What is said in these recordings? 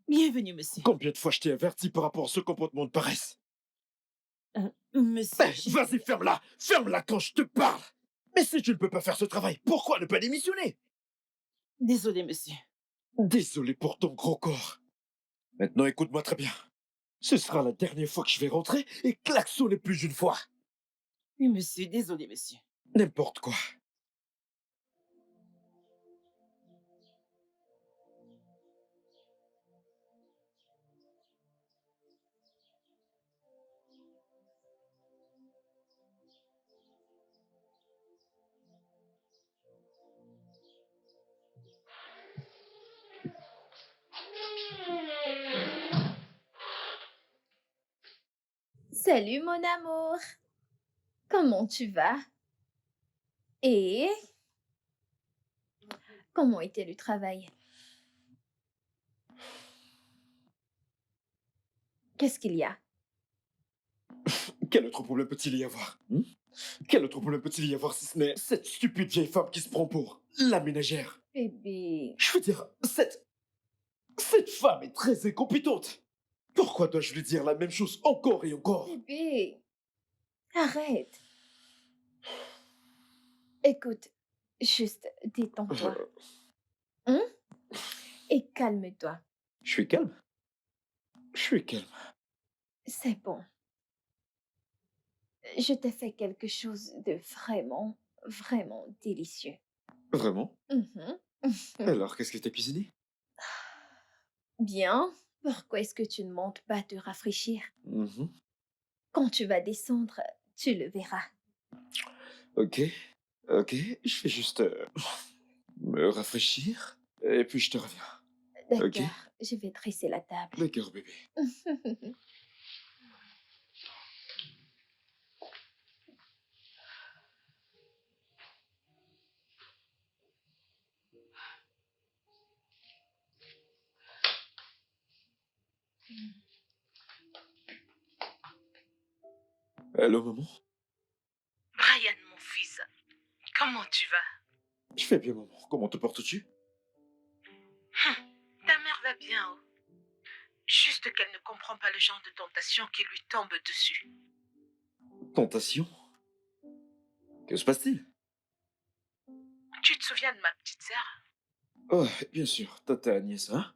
Bienvenue, monsieur. Combien de fois je t'ai averti par rapport à ce comportement de paresse? Monsieur, Vas-y, ferme-la! Ferme-la quand je te parle! Mais si tu ne peux pas faire ce travail, pourquoi ne pas démissionner? Désolé, monsieur. Désolé pour ton gros corps. Maintenant, écoute-moi très bien. Ce sera la dernière fois que je vais rentrer et klaxonner plus d'une fois. Oui, monsieur, désolé, monsieur. N'importe quoi. Salut mon amour, comment tu vas? Et comment était le travail? Qu'est-ce qu'il y a? Quel autre problème peut-il y avoir? Quel autre problème peut-il y avoir si ce n'est cette stupide vieille femme qui se prend pour la ménagère? Bébé, Je veux dire, cette femme est très incompétente. Pourquoi dois-je lui dire la même chose encore et encore? bébé, arrête. Écoute, juste détends-toi. Hein? Et calme-toi. Je suis calme. Je suis calme. C'est bon. Je t'ai fait quelque chose de vraiment, vraiment délicieux. Vraiment? Mhm. Alors, qu'est-ce que t'as cuisiné? Bien. Pourquoi est-ce que tu ne montes pas te rafraîchir? Mhm. Quand tu vas descendre, tu le verras. Ok, ok. Je vais juste me rafraîchir et puis je te reviens. Ok? D'accord, je vais dresser la table. D'accord, bébé. Allô, maman? Brian, mon fils, comment tu vas? Je vais bien, maman. Comment te portes-tu? Ta mère va bien, oh. Juste qu'elle ne comprend pas le genre de tentation qui lui tombe dessus. Tentation? Que se passe-t-il? Tu te souviens de ma petite sœur? Oh, bien sûr, ta nièce, hein?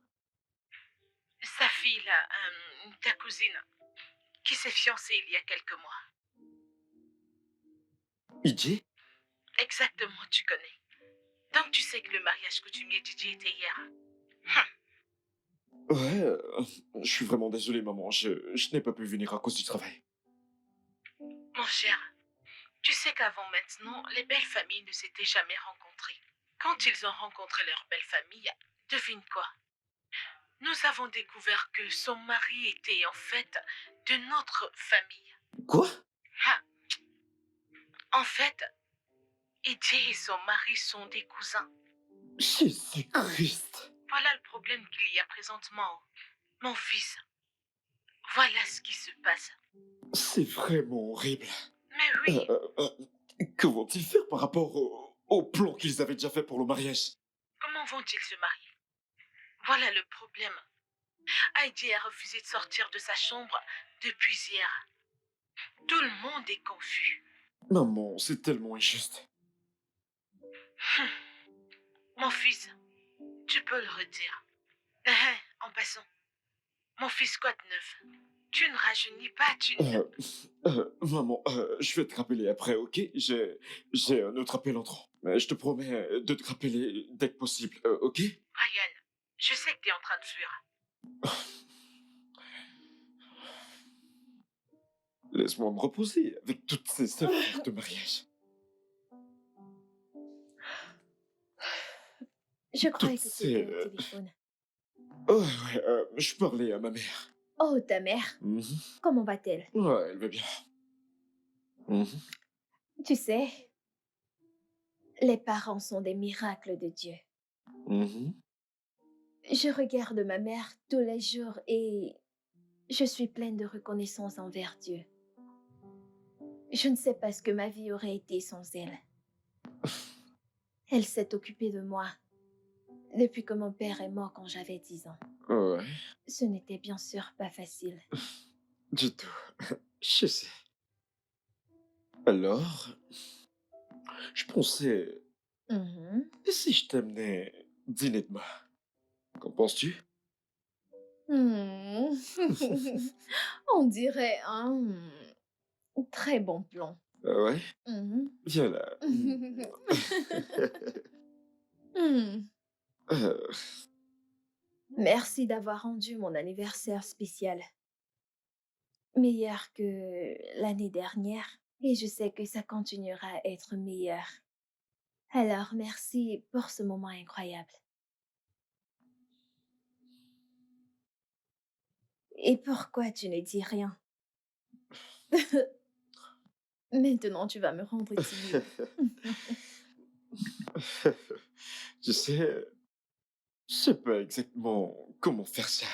Sa fille, là, ta cousine, qui s'est fiancée il y a quelques mois. IJ? Exactement, tu connais. Donc tu sais que le mariage coutumier DJ était hier. Ouais, je suis vraiment désolé, maman. Je n'ai pas pu venir à cause du travail. Mon cher, tu sais qu'avant maintenant, les belles familles ne s'étaient jamais rencontrées. Quand ils ont rencontré leur belle famille, devine quoi? Nous avons découvert que son mari était en fait de notre famille. Quoi? Ah, en fait, EJ et son mari sont des cousins. Jésus-Christ! Voilà le problème qu'il y a présentement. Mon fils, voilà ce qui se passe. C'est vraiment horrible. Mais oui, Que vont-ils faire par rapport au plan qu'ils avaient déjà fait pour le mariage? comment vont-ils se marier? Voilà le problème. Heidi a refusé de sortir de sa chambre depuis hier. Tout le monde est confus. Maman, c'est tellement injuste. Mon fils, tu peux le redire. En passant, mon fils quoi de neuf? Tu ne rajeunis pas, tu ne... Maman, je vais te rappeler après, ok? J'ai un autre appel entrant. Mais je te promets de te rappeler dès que possible, ok? Ryan, je sais que tu es en train de fuir. Laisse-moi me reposer avec toutes ces affaires de mariage. Je Toutes croyais que tu ces... étais au téléphone. Oh, ouais, je parlais à ma mère. Oh, ta mère, Mhm. comment va-t-elle? Ouais, elle va bien. Mhm. Tu sais, les parents sont des miracles de Dieu. Mhm. Je regarde ma mère tous les jours et je suis pleine de reconnaissance envers Dieu. Je ne sais pas ce que ma vie aurait été sans elle. Elle s'est occupée de moi depuis que mon père est mort quand j'avais 10 ans. Ouais, Ce n'était bien sûr pas facile. du tout. Je sais. Alors, je pensais, Mhm. et si je t'amenais dîner demain? Qu'en penses-tu? Hmm. On dirait un très bon plan. Ah ouais? Mhm. Viens là. Hmm. Euh, Merci d'avoir rendu mon anniversaire spécial, meilleur que l'année dernière, et je sais que ça continuera à être meilleur. Alors merci pour ce moment incroyable. Et pourquoi tu ne dis rien? Maintenant, tu vas me rendre timide. Tu sais, je sais pas exactement comment faire ça.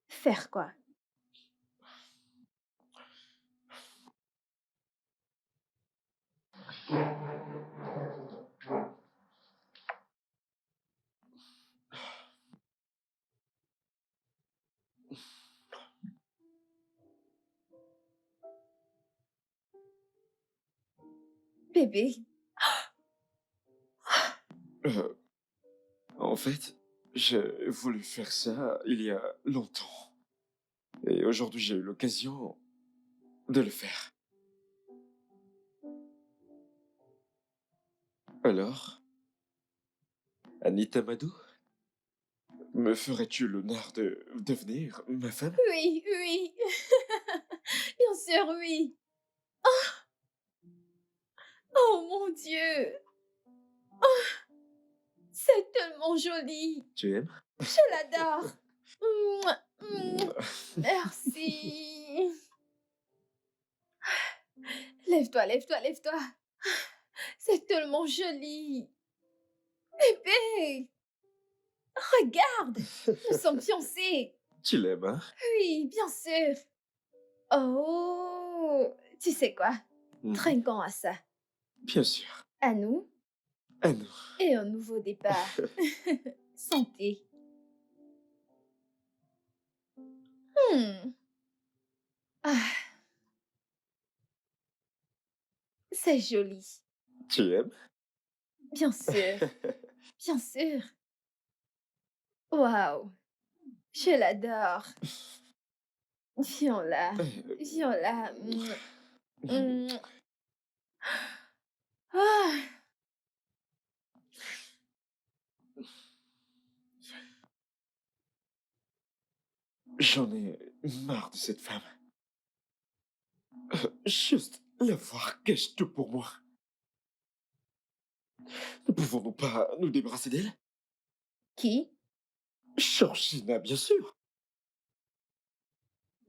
Faire quoi? Bébé, Euh, En fait, j'ai voulu faire ça il y a longtemps. Et aujourd'hui, j'ai eu l'occasion de le faire. Alors, Anita Madou, me ferais-tu l'honneur de devenir ma femme? oui, oui, bien sûr, oui. Oh mon Dieu, c'est tellement joli. Tu aimes? Je l'adore. Mouah, mouah. Merci. Lève-toi, lève-toi, lève-toi. C'est tellement joli. Bébé, regarde, nous sommes fiancés. Tu l'aimes, hein? Oui, bien sûr. Oh, tu sais quoi? Mhm. Trinquons à ça. Bien sûr. À nous Ah non. et un nouveau départ. Santé. Hmm. Ah, c'est joli. Tu aimes? Bien sûr, bien sûr. Waouh, je l'adore. Viens là, viens là. Mm. Ah, J'en ai marre de cette femme. Juste la voir cache tout pour moi. Ne pouvons-nous pas nous débarrasser d'elle? qui? Georgina, bien sûr.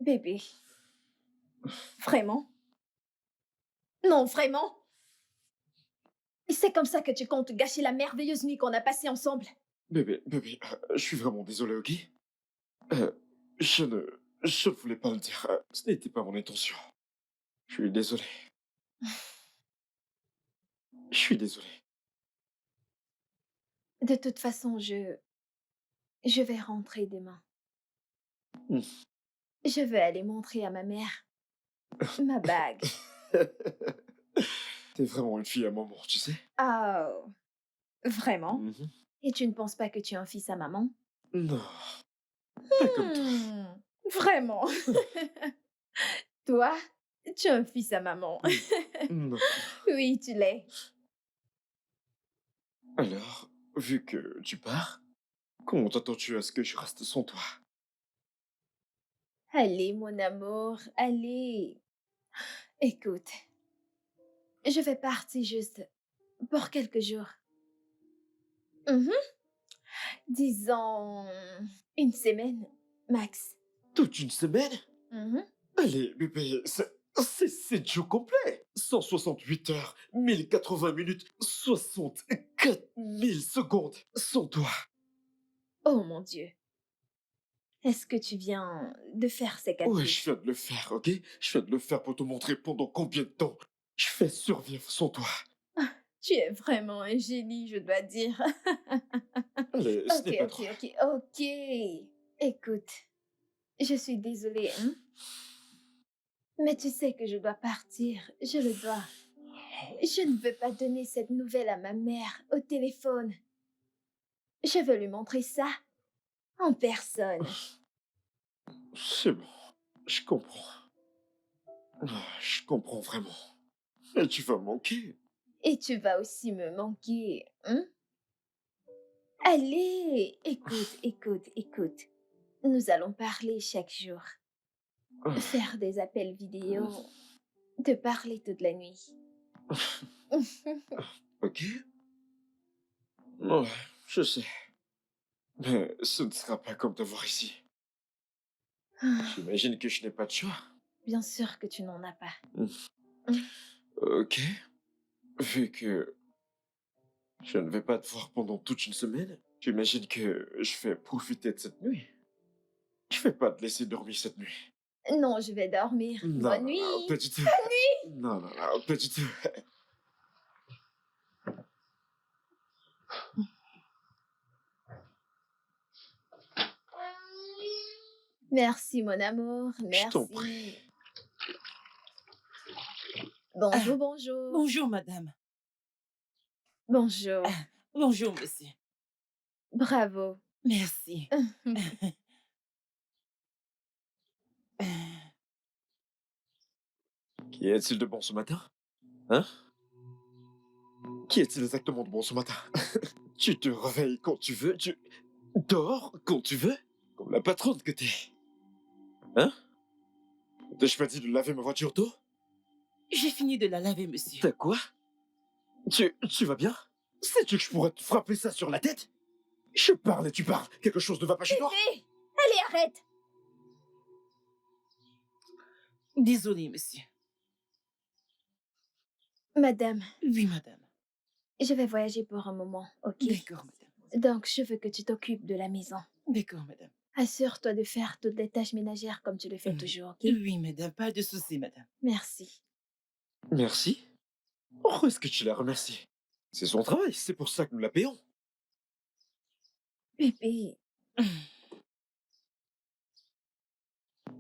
Bébé. Vraiment? Non, vraiment? C'est comme ça que tu comptes gâcher la merveilleuse nuit qu'on a passée ensemble? Bébé, je suis vraiment désolé, ok? Euh, je ne voulais pas le dire. Ce n'était pas mon intention. Je suis désolé. Je suis désolé. De toute façon, je vais rentrer demain. Hmm. Je veux aller montrer à ma mère ma bague. T'es vraiment une fille à maman, tu sais? Oh, vraiment? Mhm. Et tu ne penses pas que tu es un fils à maman? Non, pas comme toi. Hmm, vraiment? Toi, tu es un fils à maman. Non. Oui, tu l'es. Alors, vu que tu pars, comment t'attends-tu à ce que je reste sans toi? Allez, mon amour, allez. Écoute, je vais partir juste pour quelques jours. Mhm. Disons une semaine, max. Toute une semaine? Mhm. Allez, bébé, c'est 7 jours complets. 168 heures, 1080 minutes, 64 000 secondes sans toi. Oh mon Dieu. Est-ce que tu viens de faire ces Ouais, calculs? je viens de le faire, ok? Je viens de le faire pour te montrer pendant combien de temps je fais survivre sans toi. Tu es vraiment un génie, je dois dire. Allez, ce Ok, n'est pas ok, trop. ok, ok. Écoute, je suis désolée, hein, mais tu sais que je dois partir. Je le dois. Je ne veux pas donner cette nouvelle à ma mère au téléphone. Je veux lui montrer ça en personne. C'est bon, je comprends. Je comprends vraiment. Et tu vas me manquer. Et tu vas aussi me manquer, hein? Allez, écoute, écoute, écoute. Nous allons parler chaque jour, faire des appels vidéo, te parler toute la nuit. Ok? Ouais, je sais. Mais ce ne sera pas comme te voir ici. J'imagine que je n'ai pas de choix. Bien sûr que tu n'en as pas. Hmm. Hum. Ok. Vu que je ne vais pas te voir pendant toute une semaine, j'imagine que je vais profiter de cette nuit. Je vais pas te laisser dormir cette nuit. Non, je vais dormir. Non, Bonne non, non, pas nuit. du tout. Non, non, non, pas du tout. Merci, mon amour. Je t'en prie. Merci. Ah, Bonjour, bonjour. bonjour, madame. Bonjour. Ah, bonjour, monsieur. Bravo. Merci. Euh, Qui est-il de bon ce matin? Hein? Qui est-il exactement de bon ce matin? Tu te réveilles quand tu veux, tu dors quand tu veux, comme la patronne que t'es. Hein? T'ai-je pas dit de laver ma voiture d'eau? J'ai fini de la laver, monsieur. T'as quoi? Tu vas bien? Sais-tu que je pourrais te frapper ça sur la tête? Je parle et tu parles. Quelque chose ne va pas chez toi? Hé, allez, arrête. Désolé, monsieur. Madame, Oui, madame. je vais voyager pour un moment, ok? D'accord, madame. Donc, je veux que tu t'occupes de la maison. D'accord, madame. Assure-toi de faire toutes les tâches ménagères comme tu le fais Oui. toujours, ok? Oui, madame. Pas de souci, madame. Merci. Merci. Pourquoi est-ce que tu la remercies? C'est son travail, c'est pour ça que nous la payons. Bébé,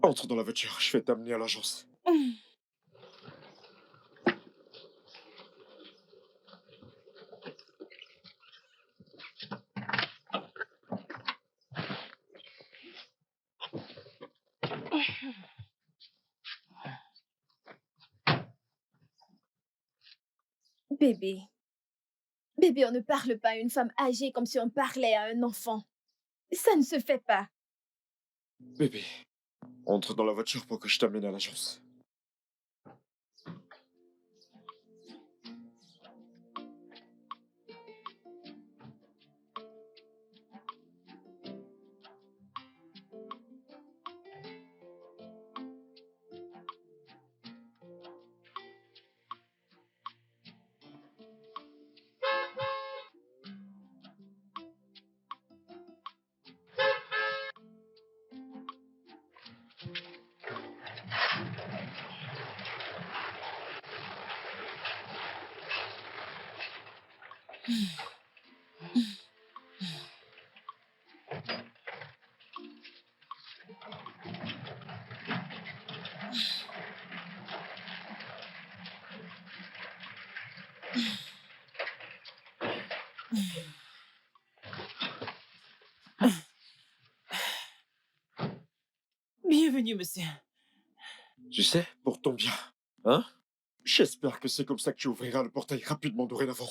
Entre dans la voiture, je vais t'amener à l'agence. bébé. Bébé, on ne parle pas à une femme âgée comme si on parlait à un enfant. Ça ne se fait pas. Bébé, entre dans la voiture pour que je t'amène à l'agence. Bienvenue, monsieur. Tu sais, pour ton bien. Hein? J'espère que c'est comme ça que tu ouvriras le portail rapidement dorénavant.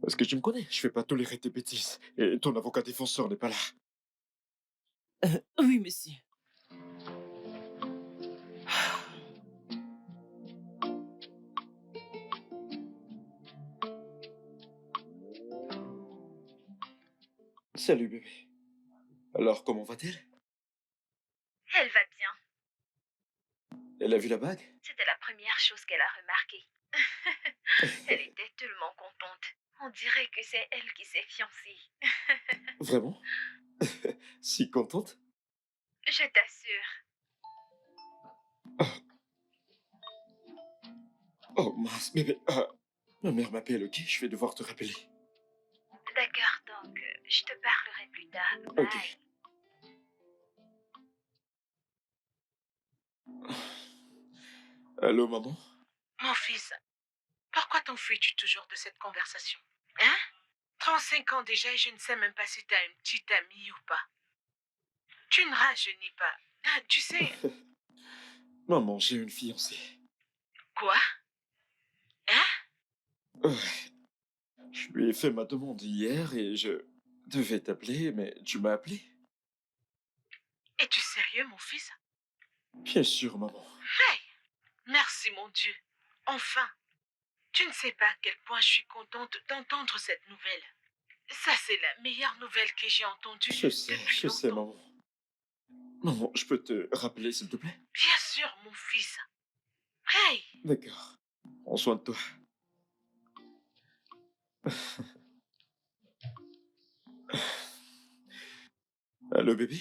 Parce que tu me connais, je vais pas tolérer tes bêtises. Et ton avocat défenseur n'est pas là. Oui, monsieur. Salut bébé. Alors comment va-t-elle? Elle va bien. Elle a vu la bague? C'était la première chose qu'elle a remarquée. Elle était tellement contente. On dirait que c'est elle qui s'est fiancée. Vraiment? Si contente? Je t'assure. Oh mince, bébé. Ma mère m'appelle, ok? Je vais devoir te rappeler. D'accord, donc je te parlerai plus tard. Ok. Bye. Allô, maman? Mon fils, pourquoi t'enfuis-tu toujours de cette conversation? Hein? 35 ans déjà et je ne sais même pas si t'as une petite amie ou pas. Tu ne rajeunis pas. Ah, tu sais, Maman, j'ai une fiancée. quoi? Hein? Ouais. Je lui ai fait ma demande hier et je devais t'appeler, mais tu m'as appelé. Es-tu sérieux, mon fils? Bien sûr, maman. Hey! Merci, mon Dieu. Enfin, tu ne sais pas à quel point je suis contente d'entendre cette nouvelle. Ça, c'est la meilleure nouvelle que j'ai entendue depuis Je sais, longtemps. maman. Maman, je peux te rappeler, s'il te plaît? Bien sûr, mon fils. Hey! D'accord. Prends soin de toi. Allô, bébé?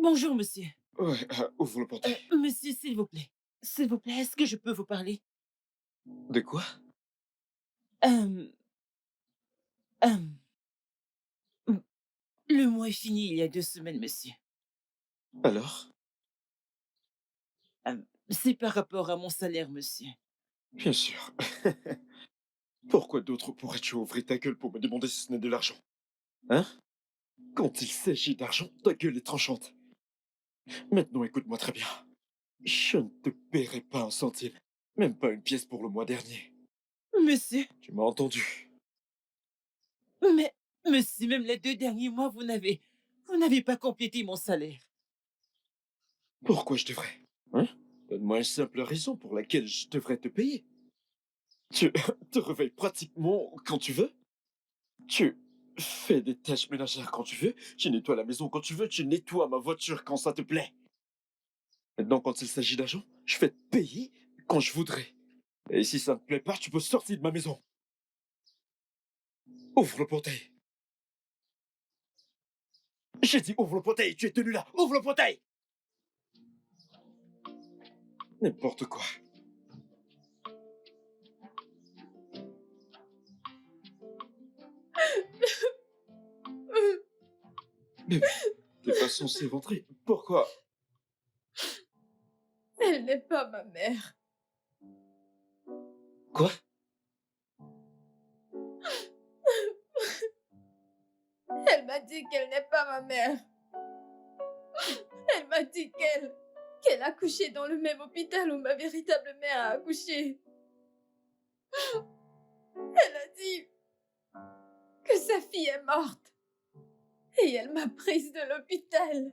Bonjour, monsieur. Ouais, ouvre le portail. Monsieur, s'il vous plaît. S'il vous plaît, est-ce que je peux vous parler? De quoi? Euh, euh, mm, le mois est fini il y a 2 semaines, monsieur. Alors? C'est par rapport à mon salaire, monsieur. Bien sûr. Pourquoi d'autres pourrais-tu ouvrir ta gueule pour me demander si ce n'est de l'argent? Hein? Quand il s'agit d'argent, ta gueule est tranchante. Maintenant, écoute-moi très bien. Je ne te paierai pas un centime. Même pas une pièce pour le mois dernier. Monsieur, Tu m'as entendu? mais, monsieur, même les 2 derniers mois, vous n'avez pas complété mon salaire. Pourquoi je devrais? Hein? Donne-moi une simple raison pour laquelle je devrais te payer. Tu te réveilles pratiquement quand tu veux. Tu fais des tâches ménagères quand tu veux. Tu nettoies la maison quand tu veux. Tu nettoies ma voiture quand ça te plaît. Maintenant, quand il s'agit d'argent, je vais te payer quand je voudrais. Et si ça ne te plaît pas, tu peux sortir de ma maison. Ouvre le portail. J'ai dit ouvre le portail. Tu es tenu là. Ouvre le portail. N'importe quoi. Bébé, t'es pas censé rentrer. Pourquoi? Elle n'est pas ma mère. Quoi? Elle m'a dit qu'elle n'est pas ma mère. Elle m'a dit qu'elle a accouché dans le même hôpital où ma véritable mère a accouché. Elle a dit que sa fille est morte. Et elle m'a prise de l'hôpital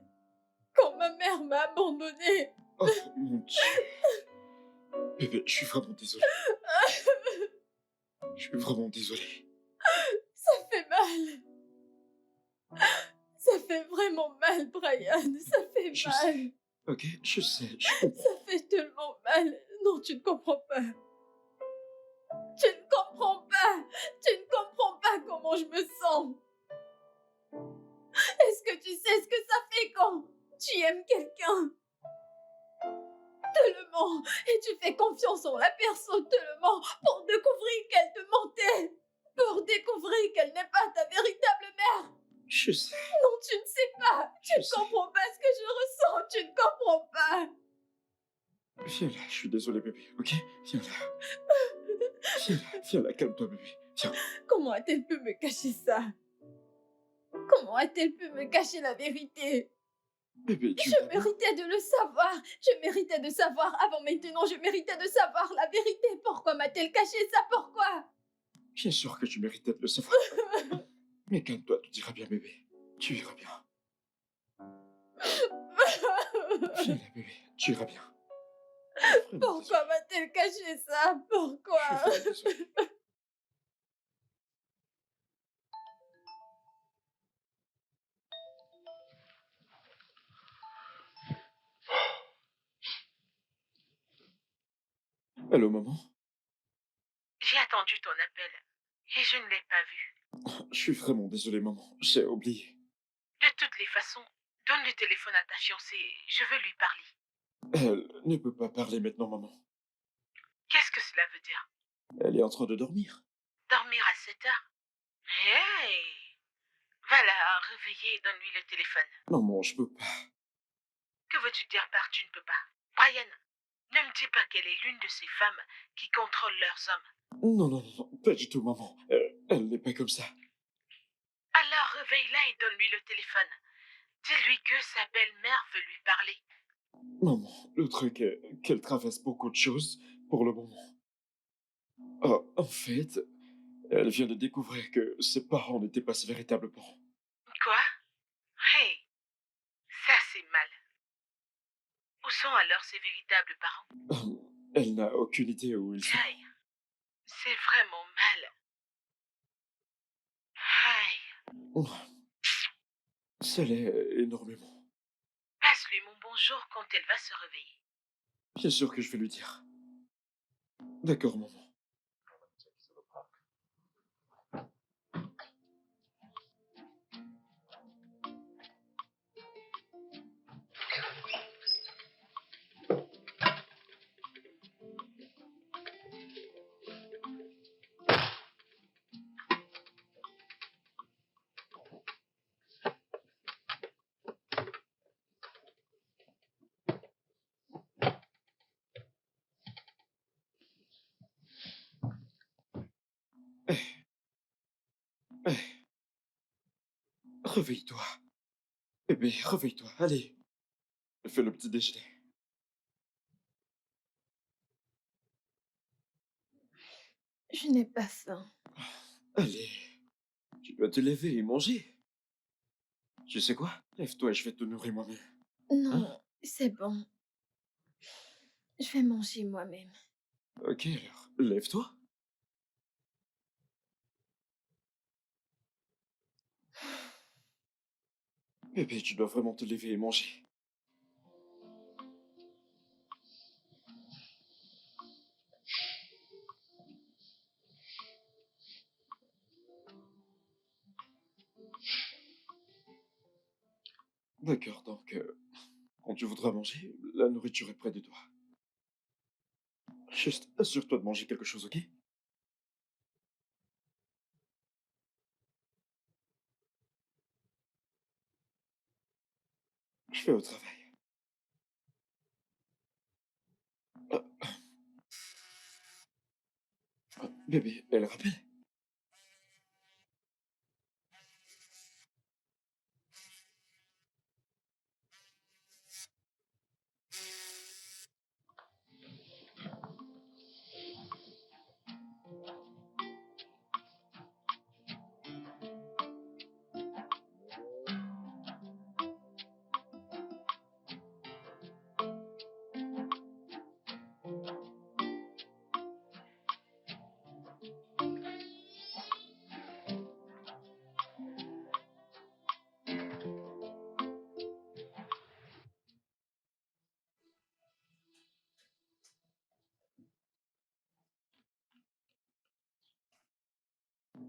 quand ma mère m'a abandonnée. Oh mon Dieu. Bébé, je suis vraiment désolé. Je suis vraiment désolé. Ça fait mal. Ça fait vraiment mal, Brian. Ça fait Je mal. sais. Ok, je sais, je comprends. Ça fait tellement mal. Non, tu ne comprends pas. Tu ne comprends pas. Tu ne comprends pas comment je me sens. Est-ce que tu sais ce que ça fait quand tu aimes quelqu'un tellement et tu fais confiance en la personne tellement pour découvrir qu'elle te mentait, pour découvrir qu'elle n'est pas ta véritable mère? Je sais, Non, tu ne sais pas. Tu je ne sais. comprends pas ce que je ressens. Tu ne comprends pas. Viens là, je suis désolé, bébé, ok? Viens là. Viens là, calme-toi, bébé. Viens. Comment a-t-elle pu me cacher ça? Comment a-t-elle pu me cacher la vérité? Bébé, tu Je vas bien? méritais de le savoir. Je méritais de savoir avant maintenant. Je méritais de savoir la vérité. Pourquoi m'a-t-elle caché ça? Pourquoi? Bien sûr que tu méritais de le savoir. Mais calme-toi, tu iras bien, bébé. Tu iras bien. Viens là, bébé. Tu iras bien. Vraiment Pourquoi m'a-t-elle caché ça? désolé. Pourquoi? Je suis vraiment désolé. Allô, maman? J'ai attendu ton appel et je ne l'ai pas vu. Je suis vraiment désolé, maman. J'ai oublié. De toutes les façons, donne le téléphone à ta fiancée, je veux lui parler. Elle ne peut pas parler maintenant, maman. Qu'est-ce que cela veut dire? Elle est en train de dormir. Dormir à 7 heures? Hey! Va la réveiller et donne-lui le téléphone. Maman, je peux pas. Que veux-tu dire par tu ne peux pas? Brian, ne me dis pas qu'elle est l'une de ces femmes qui contrôlent leurs hommes. Non, non, non, pas du tout, maman. Elle n'est pas comme ça. Alors réveille-la et donne-lui le téléphone. Dis-lui que sa belle-mère veut lui parler. Maman, le truc est qu'elle traverse beaucoup de choses pour le moment. Oh, en fait, elle vient de découvrir que ses parents n'étaient pas ses véritables parents. Quoi? Hey, ça c'est mal. Où sont alors ses véritables parents? Elle n'a aucune idée où ils sont. Aïe, c'est vraiment mal. Aïe, Ça l'est énormément. passe-lui mon bonjour quand elle va se réveiller. Bien sûr que je vais lui dire. D'accord, maman. Eh, réveille-toi. Bébé, réveille-toi. Allez, fais le petit déjeuner. Je n'ai pas faim. Allez, tu dois te lever et manger. Tu sais quoi? Lève-toi et je vais te nourrir moi-même. Hein? Non, c'est bon. Je vais manger moi-même. Ok, alors, lève-toi. Bébé, tu dois vraiment te lever et manger. D'accord, donc, quand tu voudras manger, la nourriture est près de toi. Juste assure-toi de manger quelque chose, ok? Je vais au travail. Ah, bébé, elle rappelle?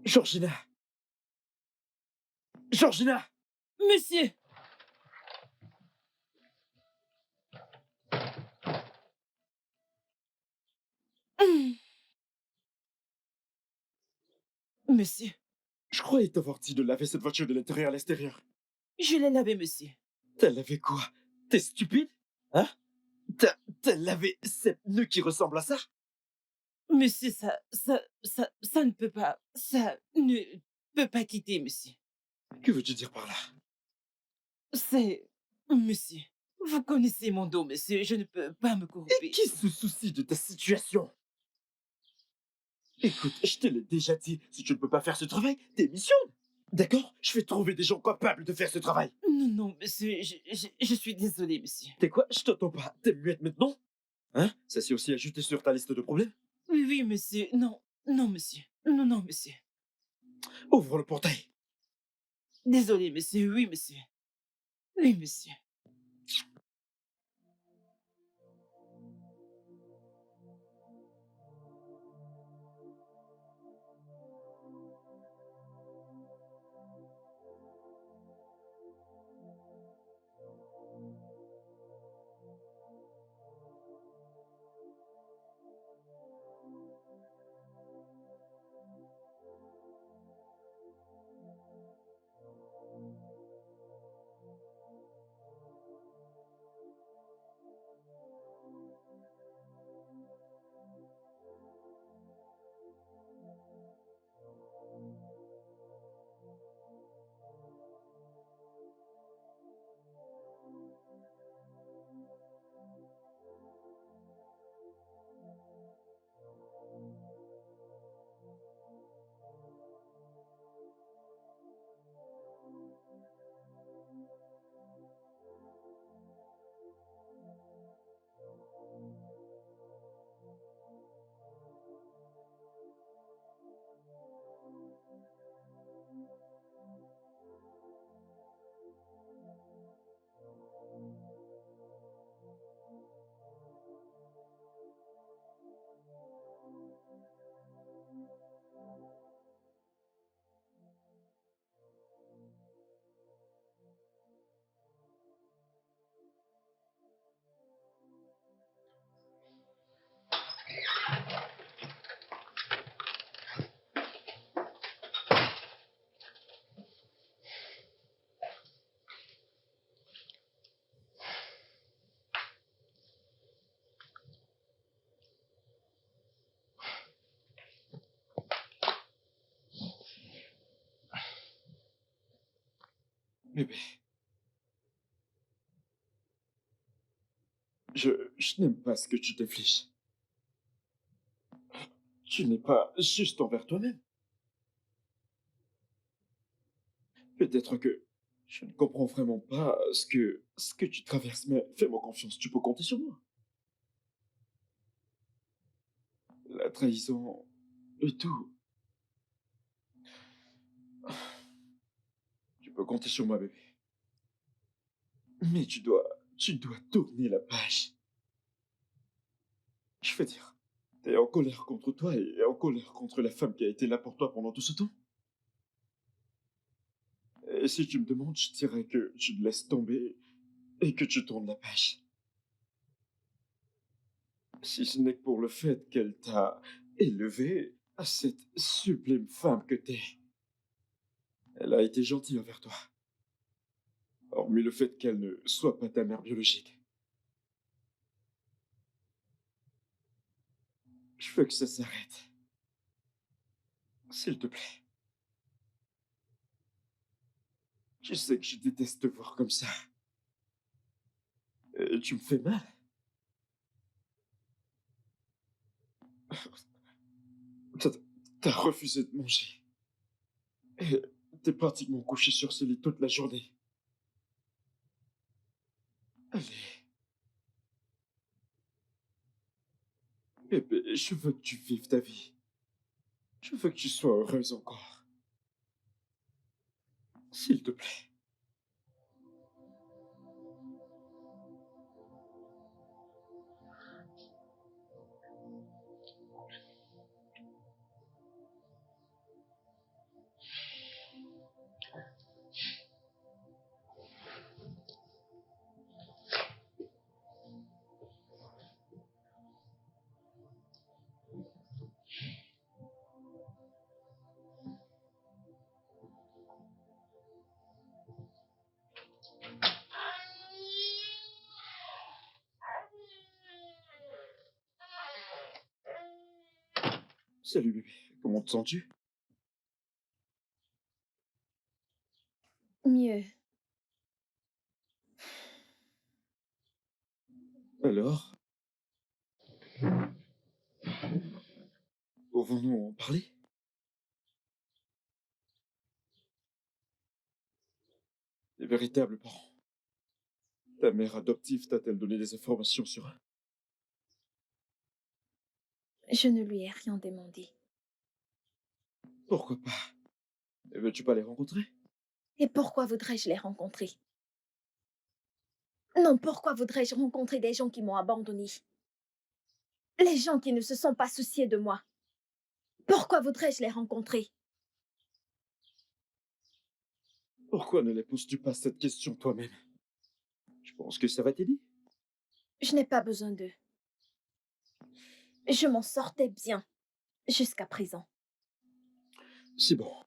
Georgina! Georgina! Monsieur! Hum, Monsieur, Je croyais t'avoir dit de laver cette voiture de l'intérieur à l'extérieur. je l'ai lavé, monsieur. T'as lavé quoi? T'es stupide? Hein? T'as lavé ces pneus qui ressemblent à ça? Monsieur, ça ne peut pas, ça ne peut pas quitter, monsieur. Que veux-tu dire par là? C'est, monsieur, vous connaissez mon dos, monsieur, je ne peux pas me Et courber. qui se soucie de ta situation? Écoute, je te l'ai déjà dit, si tu ne peux pas faire ce travail, démissionne. D'accord? Je vais trouver des gens capables de faire ce travail. Non, non, monsieur, je suis désolé, monsieur. T'es quoi? Je t'entends pas. T'es muette maintenant? Hein? Ça s'est aussi ajouté sur ta liste de problèmes? Oui, oui, monsieur, non, non, monsieur, non, non, monsieur. Ouvre le portail. Désolé, monsieur, oui, monsieur. Oui, monsieur. Bébé, je n'aime pas ce que tu t'infliges. Tu n'es pas juste envers toi-même. Peut-être que je ne comprends vraiment pas ce que tu traverses, mais fais-moi confiance, tu peux compter sur moi. La trahison et tout, tu peux compter sur moi, bébé. Mais tu dois tourner la page. Je veux dire, t'es en colère contre toi et en colère contre la femme qui a été là pour toi pendant tout ce temps. Et si tu me demandes, je dirais que tu te laisses tomber et que tu tournes la page. Si ce n'est que pour le fait qu'elle t'a élevé à cette sublime femme que t'es. Elle a été gentille envers toi, hormis le fait qu'elle ne soit pas ta mère biologique. Je veux que ça s'arrête. S'il te plaît. Je sais que je déteste te voir comme ça. Et tu me fais mal. T'as t'as refusé de manger. Et t'es pratiquement couché sur ce lit toute la journée. Allez, bébé, je veux que tu vives ta vie. Je veux que tu sois heureuse encore. S'il te plaît. Salut bébé, comment te sens-tu? Mieux. Alors, pouvons-nous en parler? Les véritables parents. Ta mère adoptive t'a-t-elle donné des informations sur eux? Je ne lui ai rien demandé. Pourquoi pas? Ne veux-tu pas les rencontrer? Et pourquoi voudrais-je les rencontrer? Non, pourquoi voudrais-je rencontrer des gens qui m'ont abandonné? Les gens qui ne se sont pas souciés de moi. Pourquoi voudrais-je les rencontrer? Pourquoi ne les poses-tu pas cette question toi-même? Je pense que ça va t'aider. Je n'ai pas besoin d'eux. Je m'en sortais bien jusqu'à présent. C'est bon.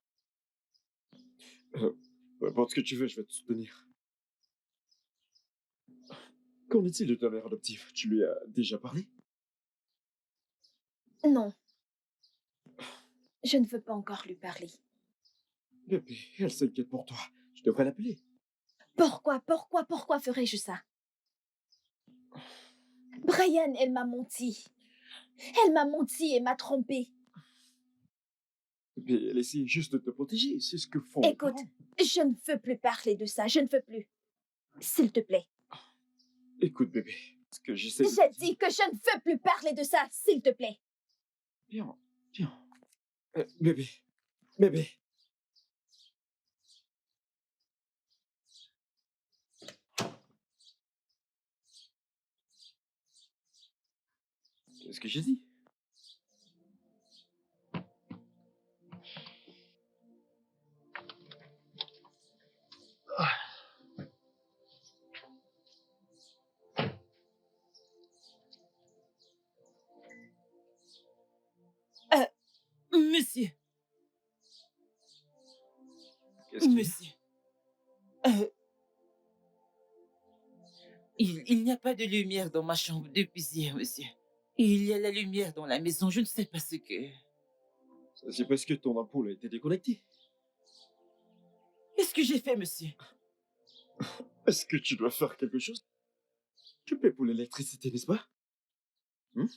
Peu importe ce que tu veux, je vais te soutenir. Qu'en est-il de ta mère adoptive? Tu lui as déjà parlé? Non, je ne veux pas encore lui parler. Bébé, elle s'inquiète pour toi. Je devrais l'appeler. Pourquoi ferais-je ça? Brian, elle m'a menti. Elle m'a menti et m'a trompé. Bébé, elle essaie juste de te protéger. C'est ce que font les Écoute, parents. je ne veux plus parler de ça, je ne veux plus. S'il te plaît. Écoute, bébé, ce que j'essaie de te J'ai dire... dit que je ne veux plus parler de ça, s'il te plaît. Viens, viens. Bébé, bébé. Qu'est-ce que j'ai dit? Monsieur, Qu'est-ce qu'il y a? monsieur, euh, il n'y a pas de lumière dans ma chambre depuis hier, monsieur. Il y a la lumière dans la maison, je ne sais pas ce que... Ça, c'est parce que ton ampoule a été déconnectée. Qu'est-ce que j'ai fait, monsieur? Est-ce que tu dois faire quelque chose? Tu paies pour l'électricité, n'est-ce pas? Hmm?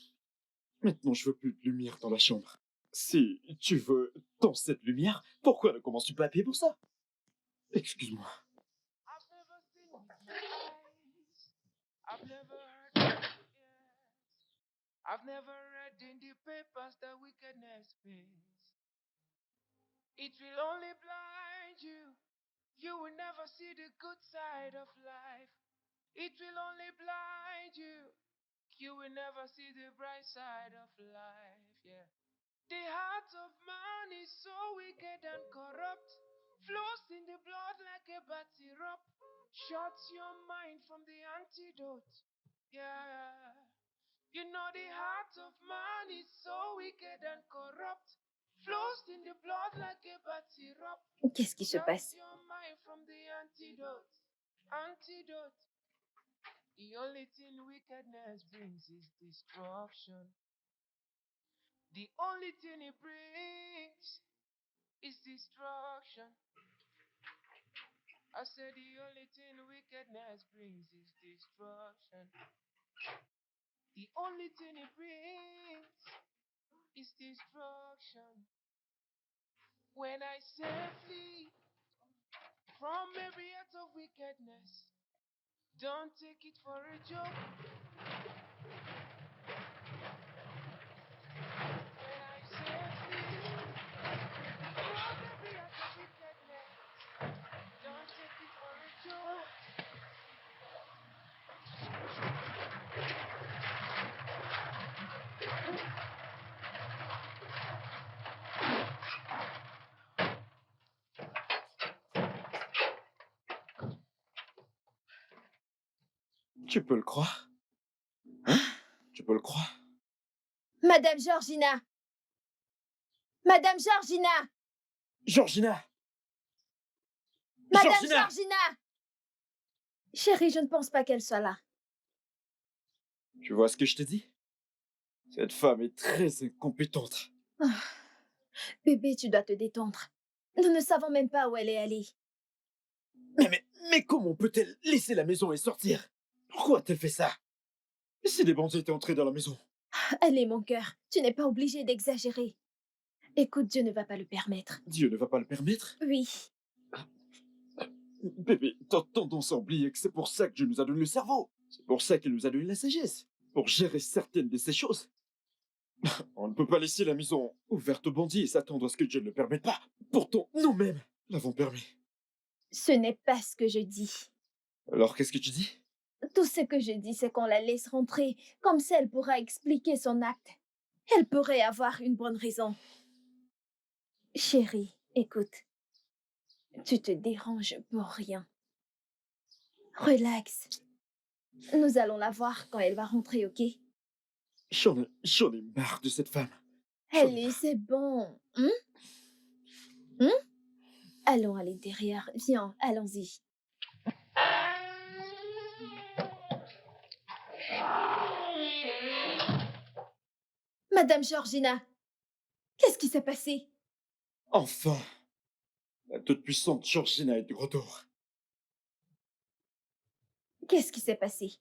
Maintenant, je veux plus de lumière dans la chambre. Si tu veux dans cette lumière, pourquoi ne commences-tu pas à payer pour ça? Excuse-moi. I've never seen with my eyes. I've never heard with my ears. I've never read in the papers that wickedness pays. It will only blind you. You will never see the good side of life. It will only blind you. You will never see the bright side of life. Yeah. The heart of man is so wicked and corrupt, flows in the blood like a bad syrup, shuts your mind from the antidote. Yeah. You know the heart of man is so wicked and corrupt, flows in the blood like a bad syrup, Qu'est-ce qui se shuts passe? your mind from the antidote. Antidote. The only thing wickedness brings is destruction. The only thing it brings is destruction. I said the only thing wickedness brings is destruction. The only thing it brings is destruction. When I say flee from every act of wickedness, don't take it for a joke. When I say flee from every act of wickedness, don't take it for a joke. Tu peux le croire? Hein? Tu peux le croire? Madame Georgina! Madame Georgina! Georgina! Madame Georgina! Georgina! Chérie, je ne pense pas qu'elle soit là. Tu vois ce que je te dis? Cette femme est très incompétente. Ah. Bébé, tu dois te détendre. Nous ne savons même pas où elle est allée. Mais comment peut-elle laisser la maison et sortir? Pourquoi a-t-elle fait ça? Et si des bandits étaient entrés dans la maison? Allez, mon cœur, tu n'es pas obligé d'exagérer. Écoute, Dieu ne va pas le permettre. Dieu ne va pas le permettre? Oui, Bébé, t'as tendance à oublier que c'est pour ça que Dieu nous a donné le cerveau. C'est pour ça qu'il nous a donné la sagesse. Pour gérer certaines de ces choses. On ne peut pas laisser la maison ouverte aux bandits et s'attendre à ce que Dieu ne le permette pas. Pourtant, nous-mêmes l'avons permis. ce n'est pas ce que je dis. Alors qu'est-ce que tu dis? Tout ce que je dis, c'est qu'on la laisse rentrer, comme ça elle pourra expliquer son acte. Elle pourrait avoir une bonne raison. Chérie, écoute, tu te déranges pour rien. Relax. Nous allons la voir quand elle va rentrer, ok? J'en ai marre de cette femme. Allez, c'est bon. Allons à l'intérieur. Viens, allons-y. Madame Georgina, qu'est-ce qui s'est passé? Enfin, la toute-puissante Georgina est de retour. Qu'est-ce qui s'est passé?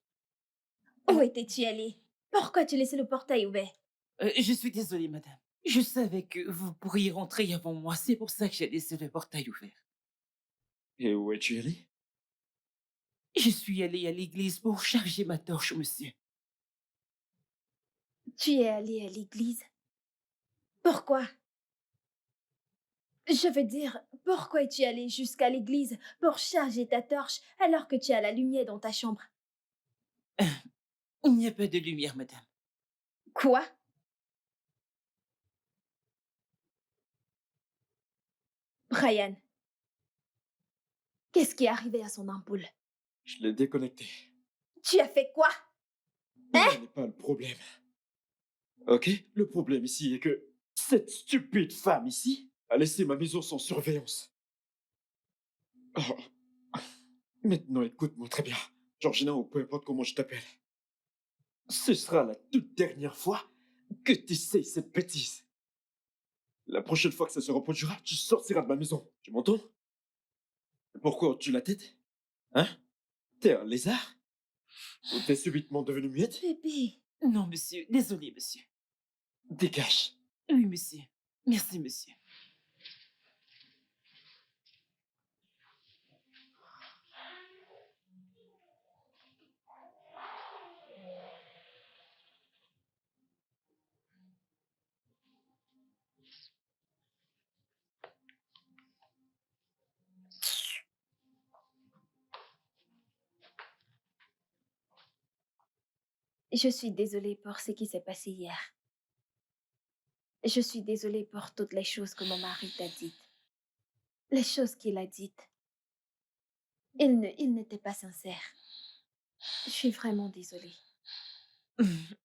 Où étais-tu allée? Pourquoi tu laissais le portail ouvert? Je suis désolée, madame. Je savais que vous pourriez rentrer avant moi. C'est pour ça que j'ai laissé le portail ouvert. Et où es-tu allé? Je suis allée à l'église pour charger ma torche, monsieur. Tu es allée à l'église? Pourquoi? Je veux dire, pourquoi es-tu allée jusqu'à l'église pour charger ta torche alors que tu as la lumière dans ta chambre? Il n'y a pas de lumière, madame. Quoi? Brian, qu'est-ce qui est arrivé à son ampoule? Je l'ai déconnectée. Tu as fait quoi? Ce n'est pas le problème. Ok? Le problème ici est que cette stupide femme ici a laissé ma maison sans surveillance. Oh. Maintenant, écoute-moi très bien. Georgina, ou peu importe comment je t'appelle. Ce sera la toute dernière fois que tu essayes cette bêtise. La prochaine fois que ça se reproduira, tu sortiras de ma maison. Tu m'entends? Pourquoi tu la tête? Hein? T'es un lézard? Ou t'es subitement devenu muette? Bébé, Non, monsieur. Désolé, monsieur. Dégage. Oui, monsieur. Merci, monsieur. je suis désolée pour ce qui s'est passé hier. Je suis désolée pour toutes les choses que mon mari t'a dites. Les choses qu'il a dites. Il n'était pas sincère. Je suis vraiment désolée.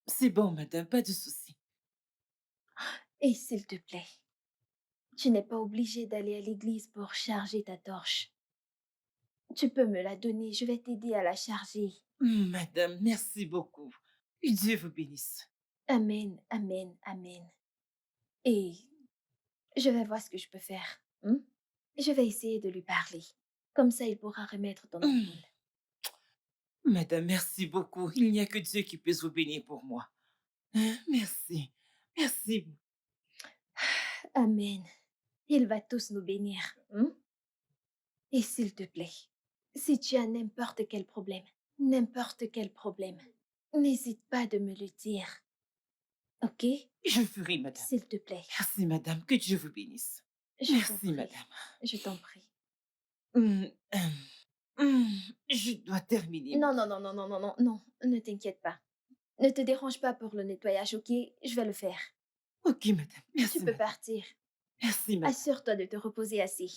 C'est bon, madame, pas de souci. Et s'il te plaît, tu n'es pas obligée d'aller à l'église pour charger ta torche. Tu peux me la donner, je vais t'aider à la charger. Madame, merci beaucoup. Que Dieu vous bénisse. Amen, amen, amen. Et je vais voir ce que je peux faire. Hmm? Je vais essayer de lui parler. Comme ça, il pourra remettre ton Hum, ampoule. Madame, merci beaucoup. Il n'y a que Dieu qui puisse vous bénir pour moi. Hein, merci. Merci. Amen. Il va tous nous bénir. Hmm? Et s'il te plaît, si tu as n'importe quel problème, n'hésite pas de me le dire. Ok? Je ferai, madame. S'il te plaît. Merci, madame. Que Dieu vous bénisse. Je t'en Merci, prie. madame. Je t'en prie. Hum, hum, je dois terminer. Non, non, non, non, non, non, non, non. Ne t'inquiète pas. Ne te dérange pas pour le nettoyage, ok? Je vais le faire. Ok, madame. Merci, Tu peux madame. partir. Merci, madame. Assure-toi de te reposer assez.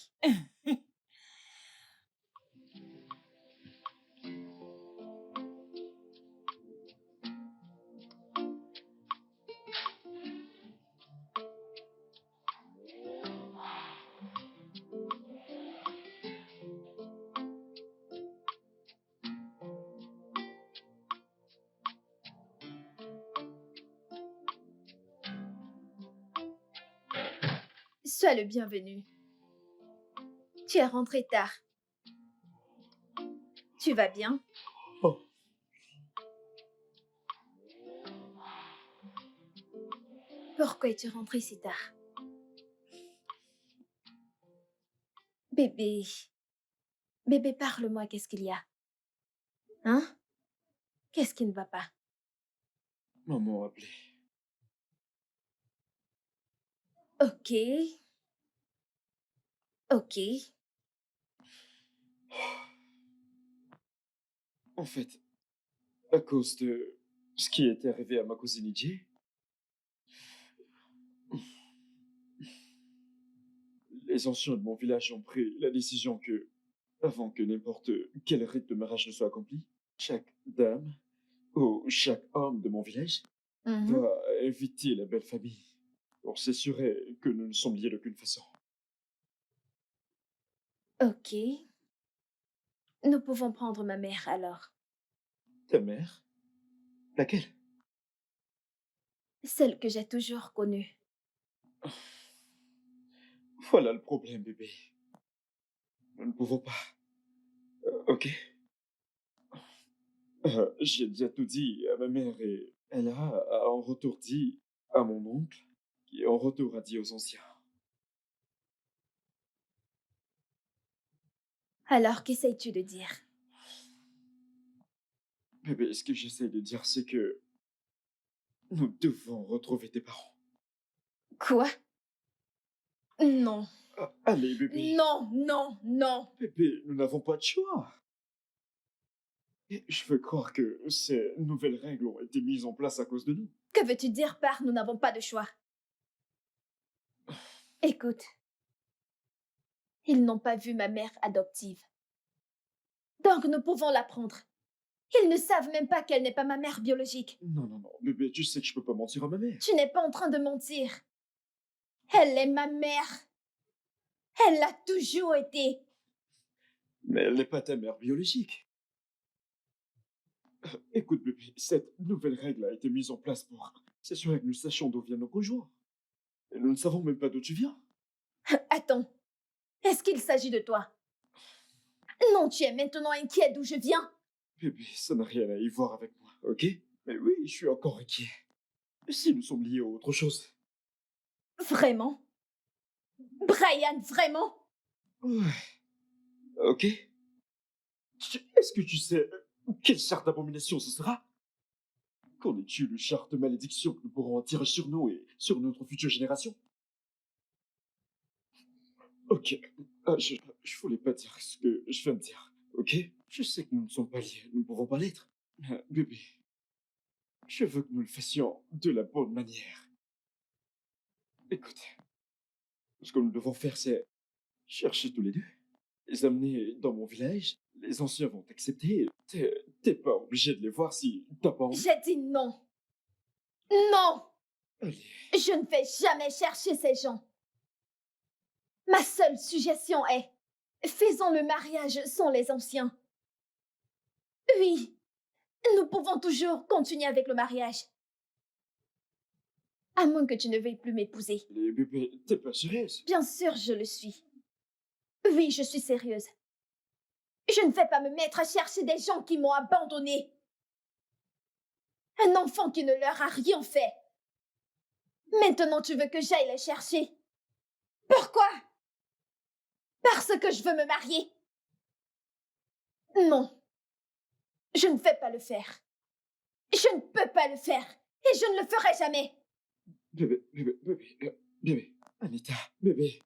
Sois le bienvenu. Tu es rentré tard. Tu vas bien? Oh, Pourquoi es-tu rentré si tard? Bébé. Bébé, parle-moi, qu'est-ce qu'il y a? Hein? Qu'est-ce qui ne va pas? maman a appelé. Ok. Ok. En fait, à cause de ce qui est arrivé à ma cousine Ijé, les anciens de mon village ont pris la décision que, avant que n'importe quel rite de mariage ne soit accompli, chaque dame ou chaque homme de mon village Mhm. doit inviter la belle famille pour s'assurer que nous ne sommes liés d'aucune façon. Ok. Nous pouvons prendre ma mère alors. Ta mère? Laquelle? Celle que j'ai toujours connue. Voilà le problème, bébé. Nous ne pouvons pas. Ok? J'ai déjà tout dit à ma mère et elle a en retour dit à mon oncle, qui en retour a dit aux anciens. Alors, qu'essayes-tu de dire? Bébé, ce que j'essaie de dire, c'est que nous devons retrouver tes parents. Quoi? Non. Ah, allez, bébé. Non, non, non. Bébé, nous n'avons pas de choix. Et je veux croire que ces nouvelles règles ont été mises en place à cause de nous. Que veux-tu dire par nous n'avons pas de choix? Écoute, ils n'ont pas vu ma mère adoptive. Donc nous pouvons la prendre. Ils ne savent même pas qu'elle n'est pas ma mère biologique. Non, non, non, bébé, tu sais que je peux pas mentir à ma mère. Tu n'es pas en train de mentir. Elle est ma mère. Elle l'a toujours été. Mais elle n'est pas ta mère biologique. Écoute, bébé, cette nouvelle règle a été mise en place pour s'assurer que nous sachions d'où viennent nos conjoints. Et nous ne savons même pas d'où tu viens. Attends, est-ce qu'il s'agit de toi? Non, tu es maintenant inquiet d'où je viens. Bébé, ça n'a rien à y voir avec moi, ok? Mais oui, je suis encore inquiet. Mais si nous sommes liés à autre chose. Vraiment? Brian, vraiment? Ouais, ok? Est-ce que tu sais quelle charte d'abomination ce sera? Connais-tu le charte de malédiction que nous pourrons en tirer sur nous et sur notre future génération? Ok, je voulais pas dire ce que je viens de dire, ok? Je sais que nous ne sommes pas liés, nous ne pouvons pas l'être. Bébé, je veux que nous le fassions de la bonne manière. Écoute, ce que nous devons faire, c'est chercher tous les deux, les amener dans mon village. Les anciens vont t'accepter. T'es pas obligé de les voir si t'as pas envie. J'ai dit non. Non! Allez, Je ne vais jamais chercher ces gens. Ma seule suggestion est, faisons le mariage sans les anciens. Oui, nous pouvons toujours continuer avec le mariage. À moins que tu ne veuilles plus m'épouser. les bébés, t'es pas sérieuse? Bien sûr, je le suis. Oui, je suis sérieuse. Je ne vais pas me mettre à chercher des gens qui m'ont abandonnée. Un enfant qui ne leur a rien fait. Maintenant, tu veux que j'aille les chercher. Pourquoi? Parce que je veux me marier. Non, je ne vais pas le faire. Je ne peux pas le faire. Et je ne le ferai jamais. Bébé, Anita, bébé.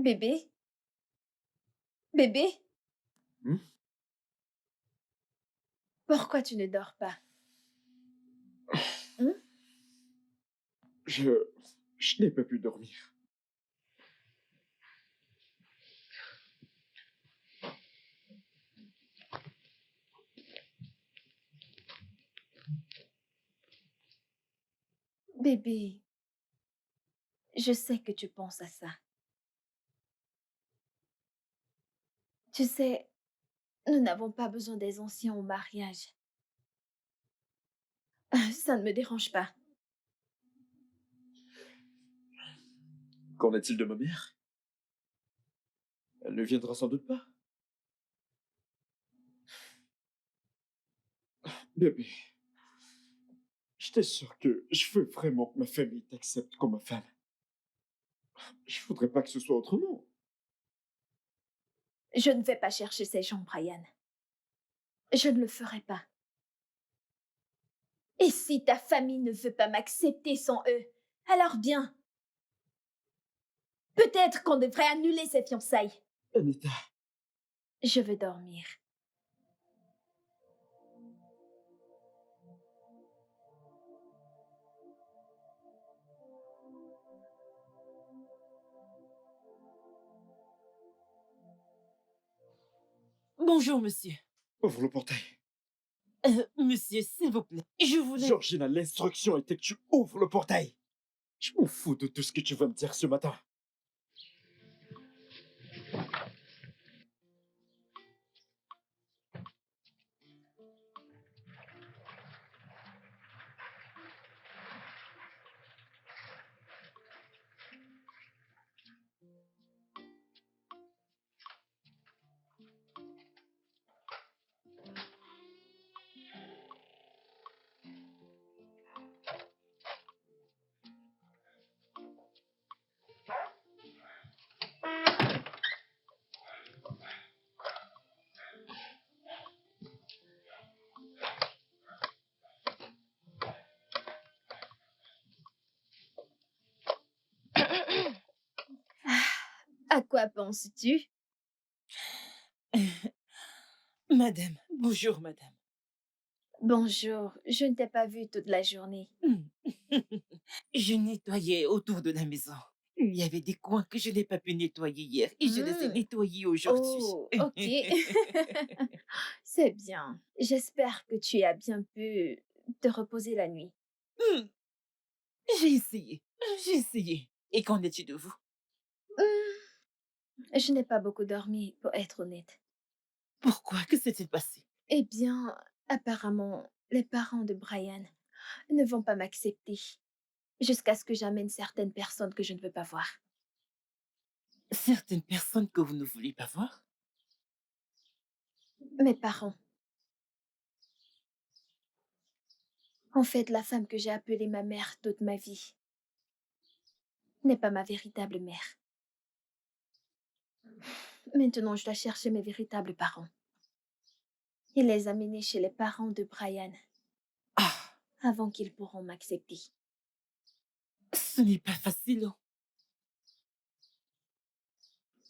Bébé? Bébé? Hmm? Pourquoi tu ne dors pas? Je n'ai pas pu dormir. Bébé, je sais que tu penses à ça. Tu sais, nous n'avons pas besoin des anciens au mariage. Ça ne me dérange pas. Qu'en est-il de ma mère? Elle ne viendra sans doute pas. Bébé, je t'assure que je veux vraiment que ma famille t'accepte comme ma femme. Je voudrais pas que ce soit autrement. Je ne vais pas chercher ces gens, Brian. Je ne le ferai pas. Et si ta famille ne veut pas m'accepter sans eux, alors bien. Peut-être qu'on devrait annuler ces fiançailles. Anita, Je veux dormir. Bonjour, monsieur. ouvre le portail. Monsieur, s'il vous plaît. Je voulais... Georgina, l'instruction était que tu ouvres le portail. Je m'en fous de tout ce que tu vas me dire ce matin. À quoi penses-tu? Madame, bonjour, madame. Bonjour, je ne t'ai pas vue toute la journée. Je nettoyais autour de la maison. Il y avait des coins que je n'ai pas pu nettoyer hier et je les ai Hmm. nettoyés aujourd'hui. Oh, ok. C'est bien. J'espère que tu as bien pu te reposer la nuit. J'ai essayé. J'ai essayé. Et qu'en est-il de vous? Je n'ai pas beaucoup dormi, pour être honnête. Pourquoi? Que s'est-il passé? Eh bien, apparemment, les parents de Brian ne vont pas m'accepter jusqu'à ce que j'amène certaines personnes que je ne veux pas voir. Certaines personnes que vous ne voulez pas voir? Mes parents. En fait, la femme que j'ai appelée ma mère toute ma vie n'est pas ma véritable mère. Maintenant, je dois chercher mes véritables parents et les amener chez les parents de Brian Ah, avant qu'ils pourront m'accepter. ce n'est pas facile.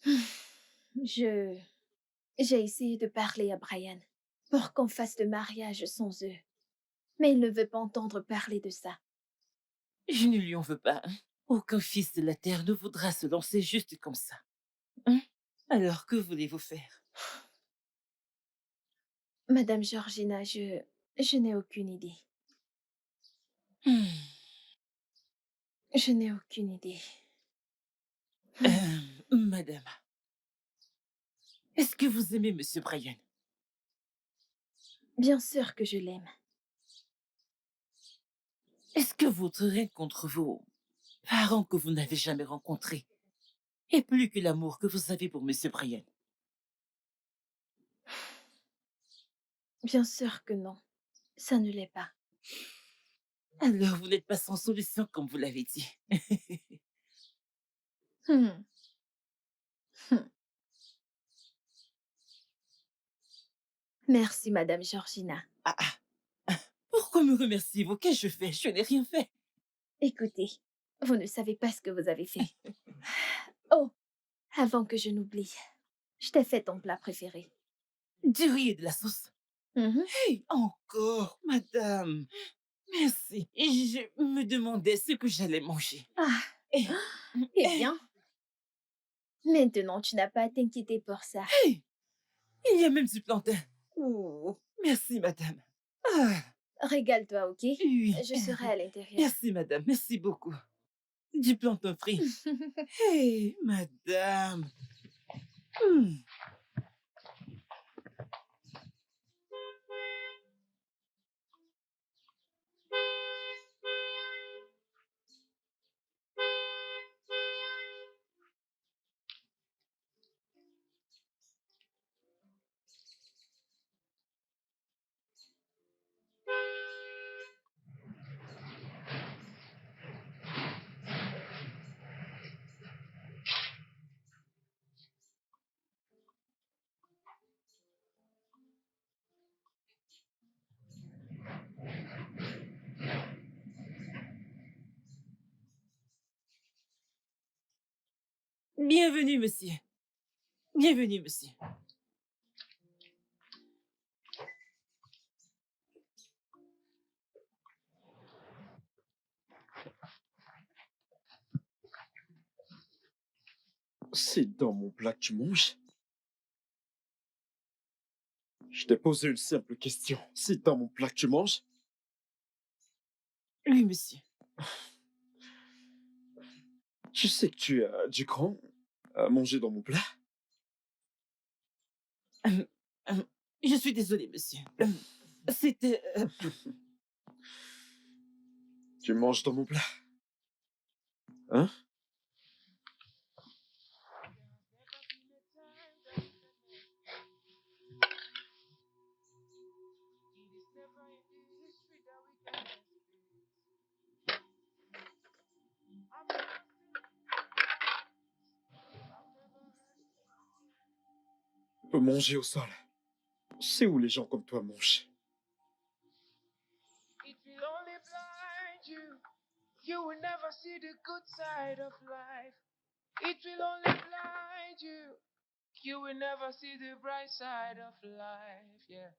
Oh. Je... J'ai essayé de parler à Brian pour qu'on fasse le mariage sans eux, mais il ne veut pas entendre parler de ça. Je ne lui en veux pas. Hein. Aucun fils de la terre ne voudra se lancer juste comme ça. Hein? Alors, que voulez-vous faire? Madame Georgina, je n'ai aucune idée. Hmm. Je n'ai aucune idée. Madame, est-ce que vous aimez Monsieur Brian? Bien sûr que je l'aime. Est-ce que votre règne contre vos parents que vous n'avez jamais rencontrés est plus que l'amour que vous avez pour Monsieur Brian? Bien sûr que non. Ça ne l'est pas. Alors, vous n'êtes pas sans solution, comme vous l'avez dit. Hmm. Hmm. Merci, Madame Georgina. Ah, ah. Pourquoi me remerciez-vous? Qu'ai-je fait? Je n'ai rien fait. Écoutez, vous ne savez pas ce que vous avez fait. Oh, avant que je n'oublie, je t'ai fait ton plat préféré. Du riz et de la sauce. Mhm. Hey, encore, madame. Merci. Et je me demandais ce que j'allais manger. Ah, Eh, eh eh, bien, maintenant tu n'as pas à t'inquiéter pour ça. hey, il y a même du plantain. Oh, merci, madame. Ah, Régale-toi, ok? oui. Je serai à l'intérieur. Merci, madame. Merci beaucoup. Du plantain frit. Hey, madame. Hmm. Bienvenue, monsieur. Bienvenue, monsieur. C'est dans mon plat que tu manges? Je t'ai posé une simple question. C'est dans mon plat que tu manges? Oui, monsieur. Je sais que tu as du grand à manger dans mon plat. Hum, hum, je suis désolée, monsieur. C'était... Tu manges dans mon plat. Hein? Tu peux manger au sol. C'est où les gens comme toi mangent. It will only blind you. You will never see the good side of life. It will only blind you. You will never see the bright side of life. Yeah.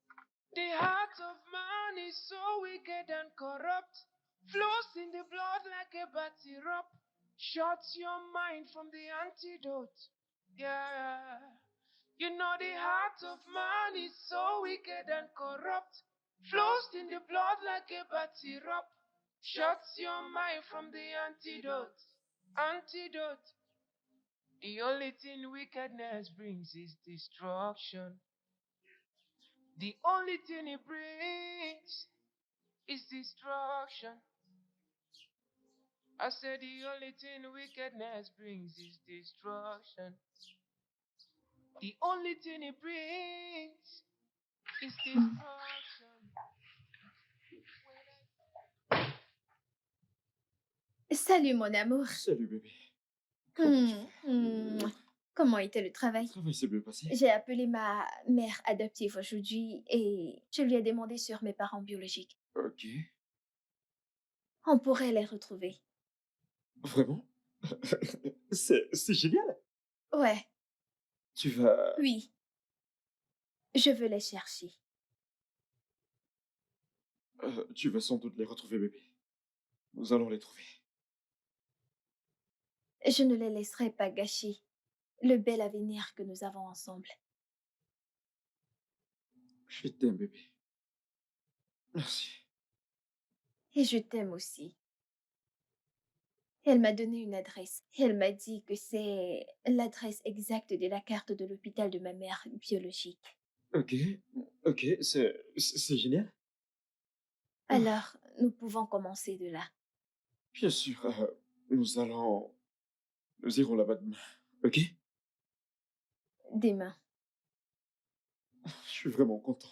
The heart of man is so wicked and corrupt. Flows in the blood like a bad syrup. Shuts your mind from the antidote. Yeah. You know the heart of man is so wicked and corrupt. Flows in the blood like a bad syrup. Shuts your mind from the antidote. Antidote. The only thing wickedness brings is destruction. The only thing it brings is destruction. I said the only thing wickedness brings is destruction. The only thing it brings is destruction. Salut mon amour. Salut bébé. Comment tu Hmm, vas? Comment était le travail? Le travail s'est bien passé? J'ai appelé ma mère adoptive aujourd'hui et je lui ai demandé sur mes parents biologiques. Ok. On pourrait les retrouver. Vraiment? C'est génial. Ouais, Tu vas... oui, je veux les chercher. tu vas sans doute les retrouver bébé. Nous allons les trouver. Je ne les laisserai pas gâcher le bel avenir que nous avons ensemble. Je t'aime bébé. Merci. Et je t'aime aussi. Elle m'a donné une adresse. Elle m'a dit que c'est l'adresse exacte de la carte de l'hôpital de ma mère biologique. Ok. Ok, c'est génial. Alors, nous pouvons commencer de là. Bien sûr, nous allons... Nous irons là-bas demain. Ok? Demain. Je suis vraiment content.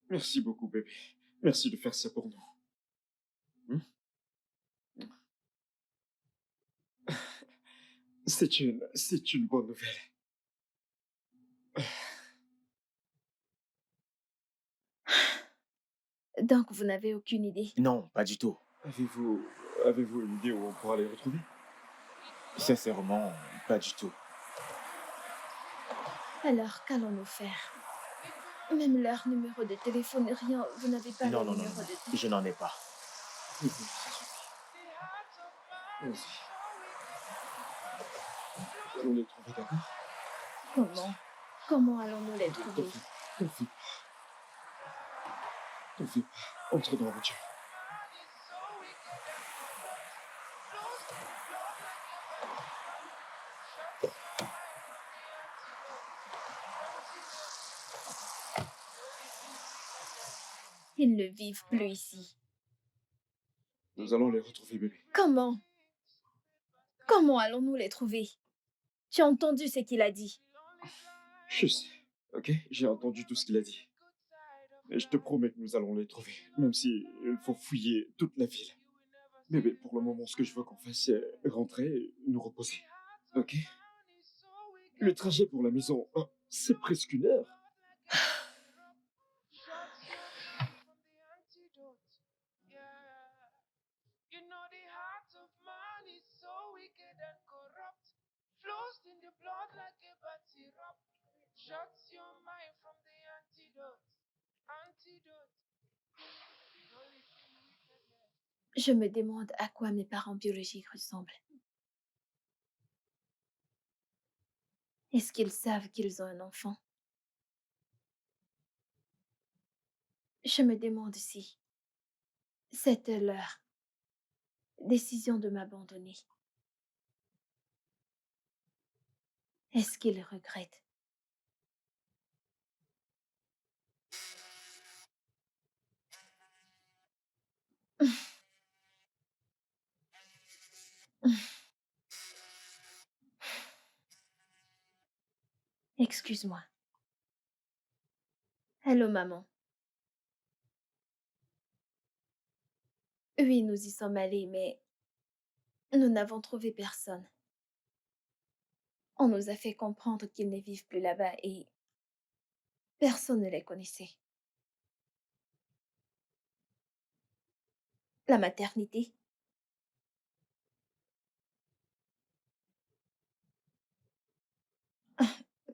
Merci beaucoup bébé. Merci de faire ça pour nous. Hmm? C'est une bonne nouvelle. Donc, vous n'avez aucune idée. Non, pas du tout. Avez-vous une idée où on pourra les retrouver? Sincèrement, pas du tout. Alors, qu'allons-nous faire? Même leur numéro de téléphone, rien. Vous n'avez pas Non, leur non, non, numéro non, de non. téléphone. Je n'en ai pas. Oui, oui, ça suffit. Vas-y. Nous allons les trouver, d'accord? Comment? Comment allons-nous les trouver? T'en fais pas. T'en fais pas. Entre dans la voiture. Ils ne vivent plus ici. Nous allons les retrouver, bébé. Comment? Comment allons-nous les trouver? Tu as entendu ce qu'il a dit? Je sais, ok? J'ai entendu tout ce qu'il a dit. Et je te promets que nous allons les trouver, même si il faut fouiller toute la ville. Bébé, pour le moment, ce que je veux qu'on fasse, c'est rentrer et nous reposer. Ok? Le trajet pour la maison, c'est presque 1 heure. You know the heart of man is so wicked and corrupt, flows in the blood like a bad syrup, shuts your mind from the antidote. Antidote. The only thing wickedness. Je me demande à quoi mes parents biologiques ressemblent. Est-ce qu'ils savent qu'ils ont un enfant? Je me demande si c'est leur décision de m'abandonner. Est-ce qu'ils regrettent? Excuse-moi. Allô, maman. Oui, nous y sommes allés, mais nous n'avons trouvé personne. On nous a fait comprendre qu'ils ne vivent plus là-bas et personne ne les connaissait. La maternité?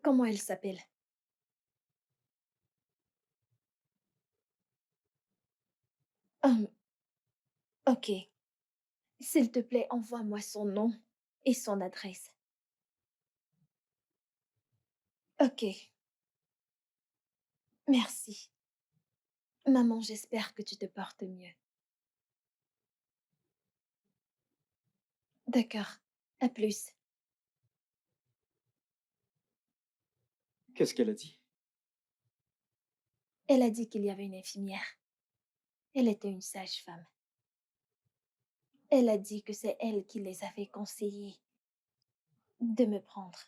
Comment elle s'appelle? Hum, ok. S'il te plaît, envoie-moi son nom et son adresse. Ok. Merci. Maman, j'espère que tu te portes mieux. D'accord. À plus. Qu'est-ce qu'elle a dit? Elle a dit qu'il y avait une infirmière. Elle était une sage-femme. Elle a dit que c'est elle qui les avait conseillés de me prendre.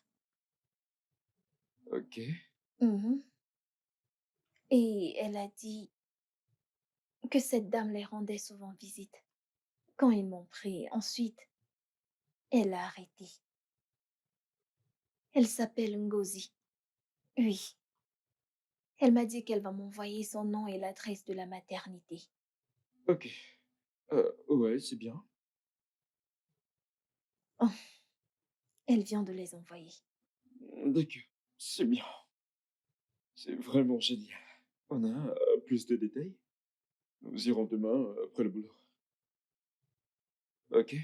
Ok. Mhm. Et elle a dit que cette dame les rendait souvent visite. Quand ils m'ont pris, ensuite, elle a arrêté. Elle s'appelle Ngozi. Oui. Elle m'a dit qu'elle va m'envoyer son nom et l'adresse de la maternité. Ok. Ouais, c'est bien. Oh, elle vient de les envoyer. D'accord. C'est bien. C'est vraiment génial. On a plus de détails? Nous irons demain après le boulot. Ok.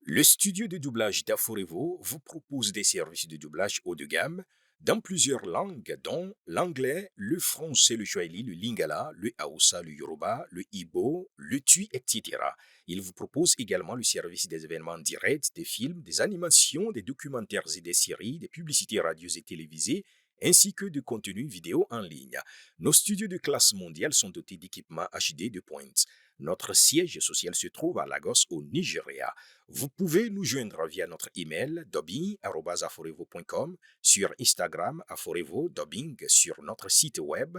Le studio de doublage d'Aforevo vous propose des services de doublage haut de gamme dans plusieurs langues, dont l'anglais, le français, le swahili, le lingala, le hausa, le yoruba, le ibo, le tui, etc. Il vous propose également le service des événements directs, des films, des animations, des documentaires et des séries, des publicités radios et télévisées, ainsi que de contenus vidéo en ligne. Nos studios de classe mondiale sont dotés d'équipements HD de pointe. Notre siège social se trouve à Lagos, au Nigeria. Vous pouvez nous joindre via notre email dubbing@aforevo.com, sur Instagram Aforevo Dubbing, sur notre site web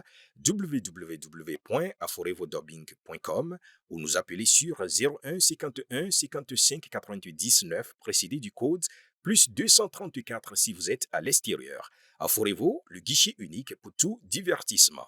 www.aforevodubbing.com ou nous appeler sur 01 51 55 99 précédé du code plus 234 si vous êtes à l'extérieur. Aforevo, le guichet unique pour tout divertissement.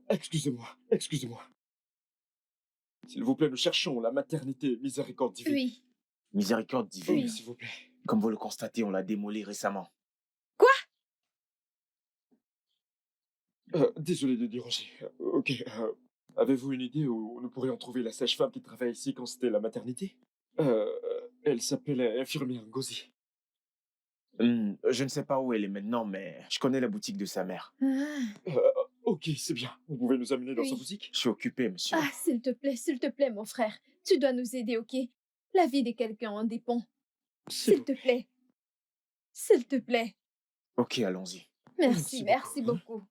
Excusez-moi, excusez-moi. S'il vous plaît, nous cherchons la maternité Miséricorde divine. Oui, Miséricorde divine. Oui, oui. s'il vous plaît. Comme vous le constatez, on l'a démoli récemment. Désolé de déranger. Ok. Avez-vous une idée où nous pourrions trouver la sage-femme qui travaille ici quand c'était la maternité? Elle s'appelle infirmière Ngozi. Je ne sais pas où elle est maintenant, mais je connais la boutique de sa mère. Ah, Ok, c'est bien. Vous pouvez nous amener dans sa oui. boutique? Je suis occupé, monsieur. Ah, s'il te plaît, mon frère. Tu dois nous aider, ok? La vie de quelqu'un en dépend. S'il S'il vous te plaît. plaît. S'il te plaît. Ok, allons-y. Merci, Merci merci beaucoup, beaucoup.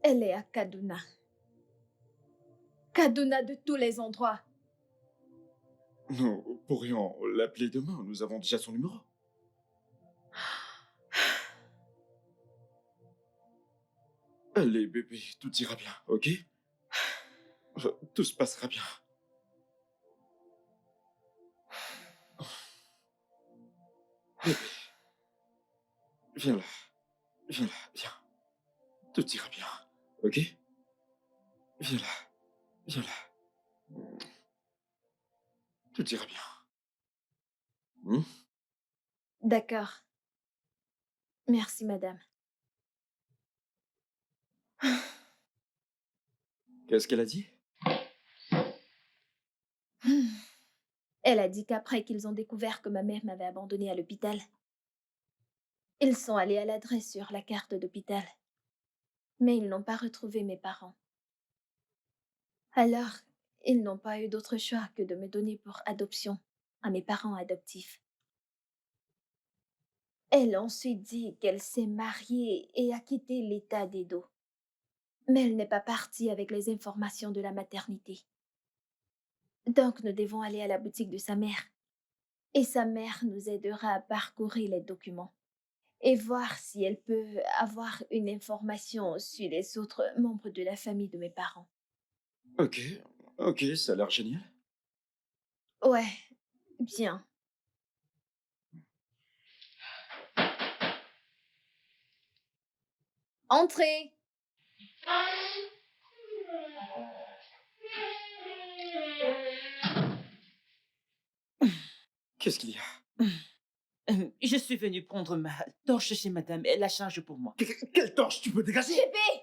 Elle est à Kaduna. Kaduna de tous les endroits. Nous pourrions l'appeler demain. Nous avons déjà son numéro. Allez, bébé, tout ira bien, ok? Tout se passera bien. Bébé, viens là. Viens là, viens. Tout ira bien, ok? Viens là, viens là. Tout ira bien. Hmm? D'accord. Merci, madame. Qu'est-ce qu'elle a dit? Elle a dit qu'après qu'ils ont découvert que ma mère m'avait abandonnée à l'hôpital, ils sont allés à l'adresse sur la carte d'hôpital, mais ils n'ont pas retrouvé mes parents. Alors, ils n'ont pas eu d'autre choix que de me donner pour adoption à mes parents adoptifs. Elle a ensuite dit qu'elle s'est mariée et a quitté l'état d'Edo. Mais elle n'est pas partie avec les informations de la maternité. Donc nous devons aller à la boutique de sa mère. Et sa mère nous aidera à parcourir les documents et voir si elle peut avoir une information sur les autres membres de la famille de mes parents. Ok, ok, ça a l'air génial. Ouais, bien. Entrez! Qu'est-ce qu'il y a? Je suis venue prendre ma torche chez madame. Elle la charge pour moi. Quelle torche tu peux dégager? Bébé!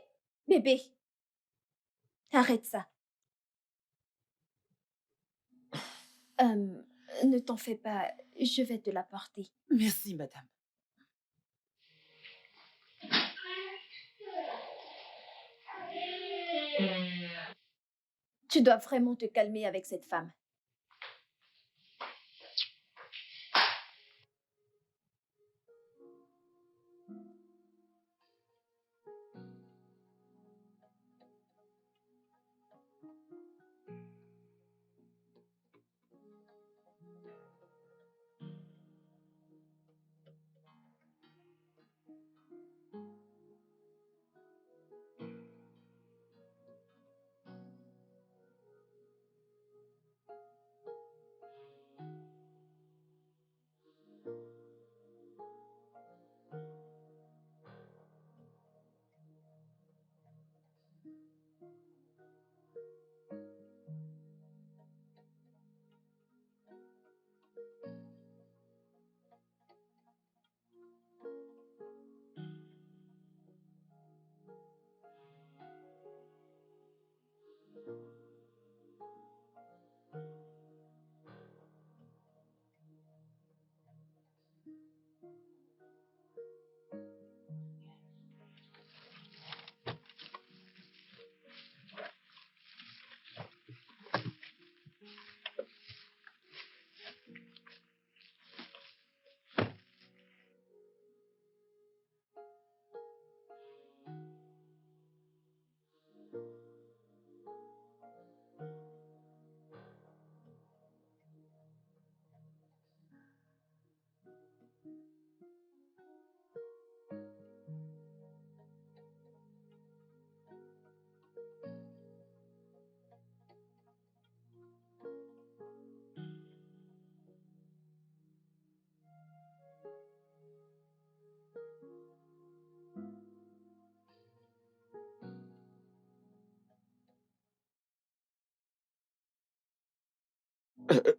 Bébé! Arrête ça. Ne t'en fais pas, je vais te l'apporter. Merci, madame. Tu dois vraiment te calmer avec cette femme.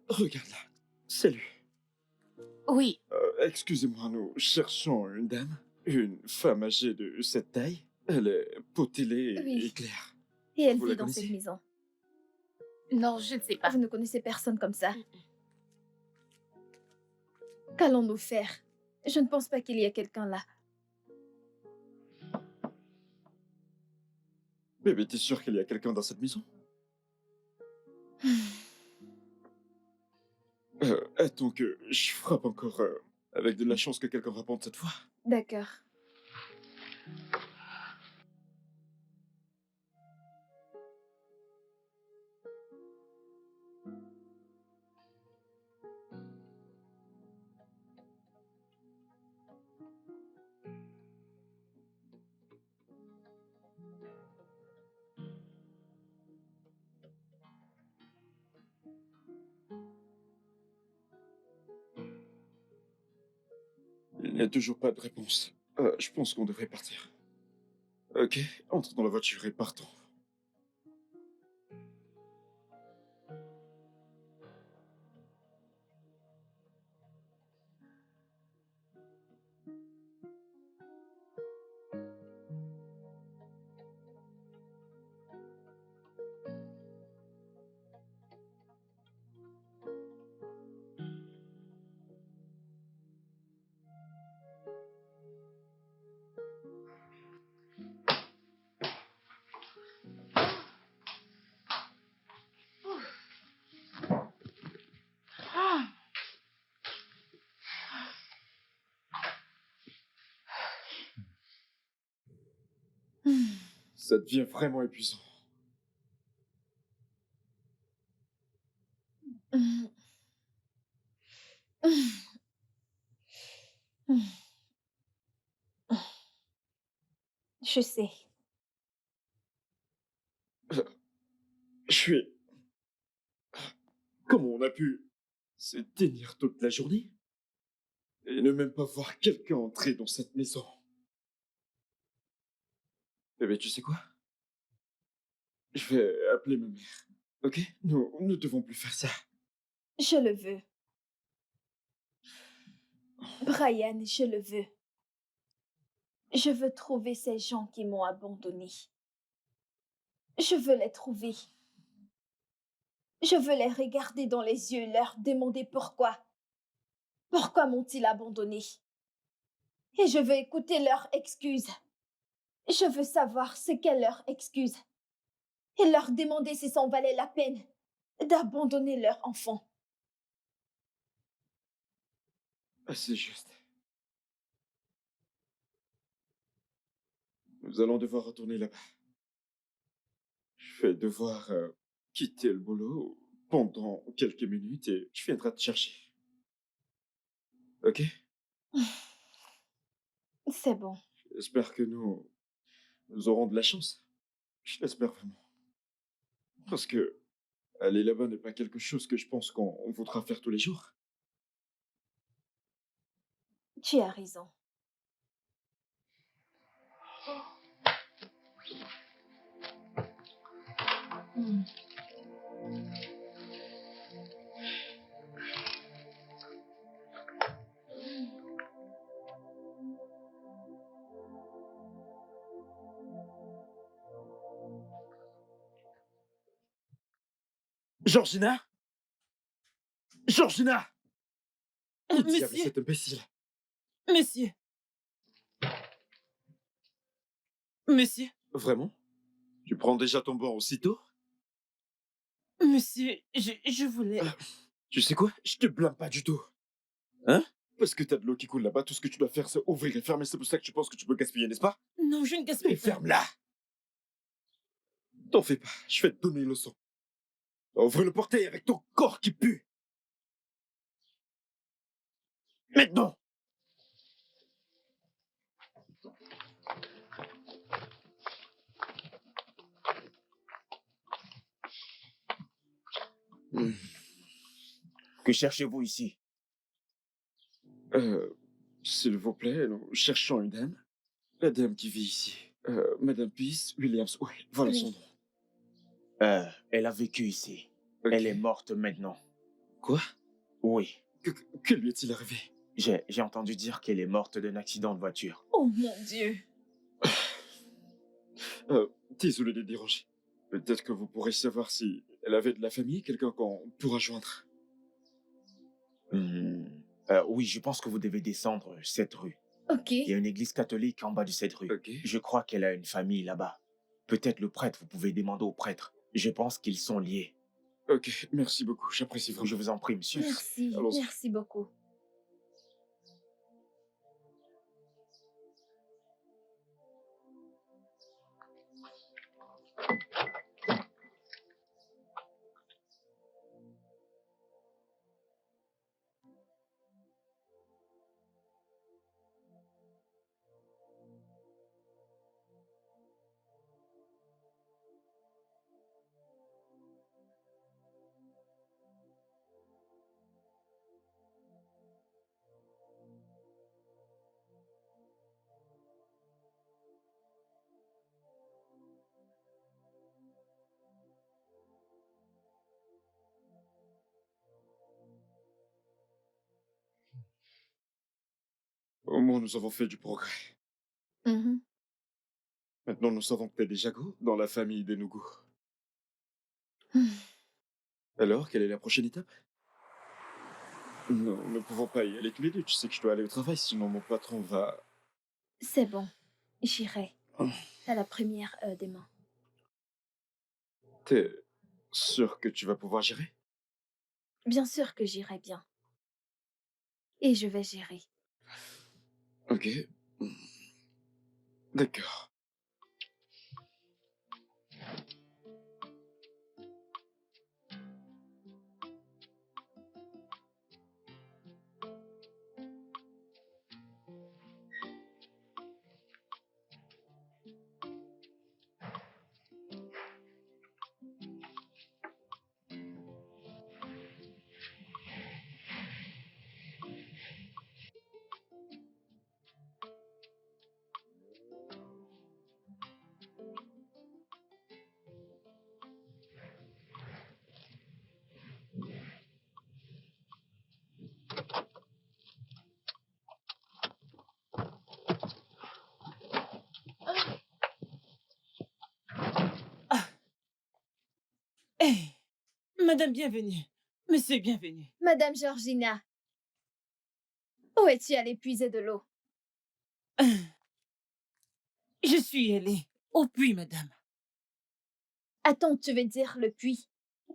Regarde là, c'est lui. Oui, Excusez-moi, nous cherchons une dame, une femme âgée de cette taille. Elle est potelée Oui. et claire. Et elle Vous la vit dans cette connaissez? maison. Non, je ne sais pas. Vous ne connaissez personne comme ça. Qu'allons-nous faire? Je ne pense pas qu'il y ait quelqu'un là. Bébé, t'es sûr qu'il y a quelqu'un dans cette maison? Attends que je frappe encore, avec de la chance que quelqu'un réponde cette fois. D'accord. n'y a toujours pas de réponse. Je pense qu'on devrait partir. Ok, entre dans la voiture et partons. Ça devient vraiment épuisant. Je sais. Je suis... Comment on a pu se tenir toute la journée et ne même pas voir quelqu'un entrer dans cette maison? Eh bien, tu sais quoi? Je vais appeler ma mère. Ok? Nous ne devons plus faire ça. Je le veux. Brian, je le veux. Je veux trouver ces gens qui m'ont abandonné. Je veux les trouver. Je veux les regarder dans les yeux et leur demander pourquoi. Pourquoi m'ont-ils abandonné? Et je veux écouter leurs excuses. Je veux savoir ce qu'est leur excuse. Et leur demander si ça en valait la peine d'abandonner leur enfant. Ah, c'est juste. Nous allons devoir retourner là-bas. Je vais devoir quitter le boulot pendant quelques minutes et je viendrai te chercher. Ok? C'est bon. J'espère que nous aurons de la chance. Je l'espère vraiment. Parce que aller là-bas n'est pas quelque chose que je pense qu'on voudra faire tous les jours. Tu as raison. Georgina! Georgina! Qui diable est Monsieur, cet imbécile? monsieur, monsieur, Vraiment? Tu prends déjà ton banc aussitôt? monsieur, je voulais... Tu sais quoi? Je te blâme pas du tout. Hein? Parce que t'as de l'eau qui coule là-bas, tout ce que tu dois faire, c'est ouvrir et fermer. C'est pour ça que tu penses que tu peux gaspiller, n'est-ce pas? Non, je ne Mais gaspille pas. ferme-la! T'en fais pas, je vais te donner une leçon. Ouvre le portail avec ton corps qui pue! Maintenant! Que cherchez-vous ici? S'il vous plaît, nous cherchons une dame. La dame qui vit ici. Madame Peace Williams. Ouais, voilà Oui. son nom. Elle a vécu ici. Ok. Elle est morte maintenant. Quoi? Oui. Que lui est-il arrivé? J'ai entendu dire qu'elle est morte d'un accident de voiture. Oh mon Dieu. Désolé de déranger. Peut-être que vous pourrez savoir si elle avait de la famille, quelqu'un qu'on pourra joindre. Oui, je pense que vous devez descendre cette rue. Ok. Il y a une église catholique en bas de cette rue. Ok. Je crois qu'elle a une famille là-bas. Peut-être le prêtre, vous pouvez demander au prêtre. Je pense qu'ils sont liés. Ok, merci beaucoup, j'apprécie vraiment. Je vous en prie, monsieur. Merci. Allons-y. Merci beaucoup. Au moins, nous avons fait du progrès. Mhm. Maintenant, nous savons que t'es des Jago dans la famille des Nougou. Alors, quelle est la prochaine étape? Non, nous ne pouvons pas y aller tous les deux. Tu sais que je dois aller au travail, sinon mon patron va... C'est bon, j'irai Oh. à la première heure demain. T'es sûr que tu vas pouvoir gérer? Bien sûr que j'irai bien. Et je vais gérer. Ok. D'accord. Hé, Madame bienvenue. Monsieur bienvenue. Madame Georgina, où es-tu allée puiser de l'eau? Je suis allée au puits, madame. Attends, tu veux dire le puits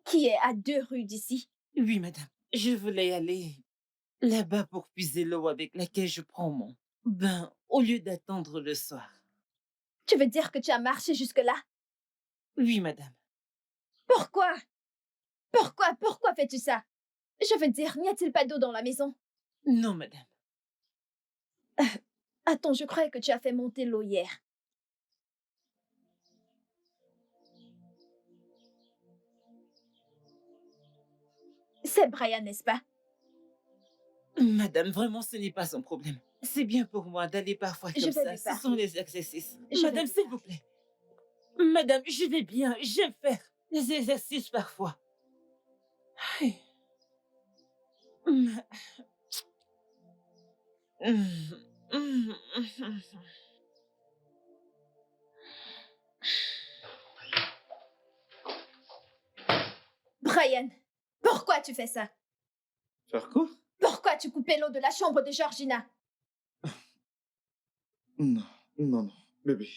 qui est à 2 rues d'ici? Oui, madame. Je voulais aller là-bas pour puiser l'eau avec laquelle je prends mon bain au lieu d'attendre le soir. Tu veux dire que tu as marché jusque-là? Oui, madame. Pourquoi? Pourquoi fais-tu ça? Je veux dire, n'y a-t-il pas d'eau dans la maison? Non, madame. Attends, je croyais que tu as fait monter l'eau hier. C'est Brian, n'est-ce pas? Madame, vraiment, ce n'est pas son problème. C'est bien pour moi d'aller parfois Je comme vais ça. lui Ce parler. sont les exercices. Je Madame, vais lui s'il vous plaît. Madame, je vais bien. J'aime faire des exercices parfois. Aïe. Ma- Brian, pourquoi tu fais ça? Faire quoi? Pourquoi tu coupais l'eau de la chambre de Georgina? Non, non, non. Bébé.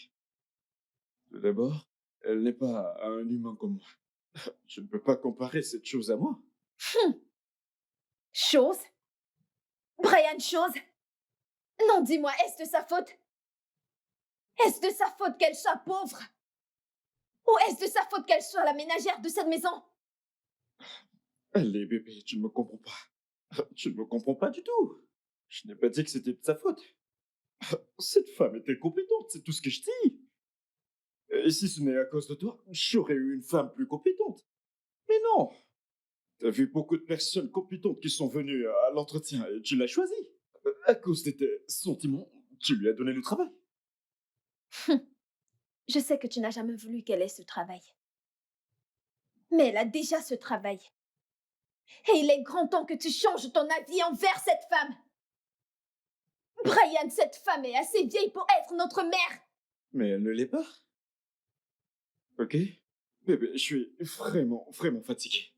Tout d'abord, elle n'est pas un humain comme moi. Je ne peux pas comparer cette chose à moi. Chose? Brian, chose? Non, dis-moi, est-ce de sa faute? Est-ce de sa faute qu'elle soit pauvre? Ou est-ce de sa faute qu'elle soit la ménagère de cette maison? Allez, bébé, tu ne me comprends pas. Tu ne me comprends pas du tout. Je n'ai pas dit que c'était de sa faute. Cette femme était compétente, c'est tout ce que je dis. Et si ce n'est à cause de toi, j'aurais eu une femme plus compétente. Mais non. T'as vu beaucoup de personnes compétentes qui sont venues à l'entretien et tu l'as choisie. À cause de tes sentiments, tu lui as donné le travail. Je sais que tu n'as jamais voulu qu'elle ait ce travail. Mais elle a déjà ce travail. Et il est grand temps que tu changes ton avis envers cette femme. Brian, cette femme est assez vieille pour être notre mère. Mais elle ne l'est pas. Ok? Bébé, je suis vraiment, vraiment fatigué.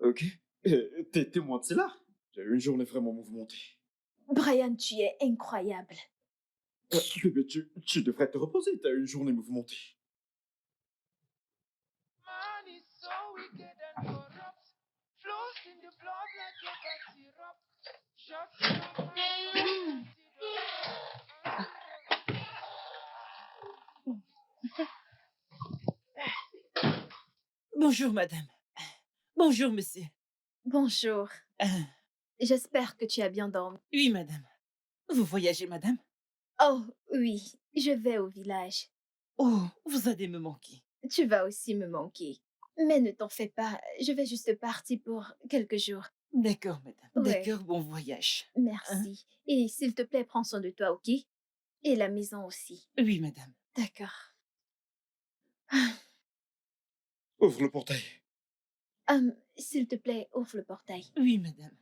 Ok? Et t'es témoin de cela. J'ai eu une journée vraiment mouvementée. Brian, tu es incroyable. Bébé, tu devrais te reposer, t'as eu une journée mouvementée. Man is so wicked and corrupt. Flows in the blood like a syrup. Shots in your mind. Bonjour, madame. Bonjour, monsieur. Bonjour. Ah, J'espère que tu as bien dormi. oui, madame. Vous voyagez, madame? Oh, oui, je vais au village. Oh, vous allez me manquer. Tu vas aussi me manquer. Mais ne t'en fais pas, je vais juste partir pour quelques jours. D'accord, madame. Ouais. D'accord, bon voyage. Merci. Et s'il te plaît, prends soin de toi, ok? Et la maison aussi. Oui, madame. D'accord. Ouvre le portail. S'il te plaît, ouvre le portail. Oui, madame.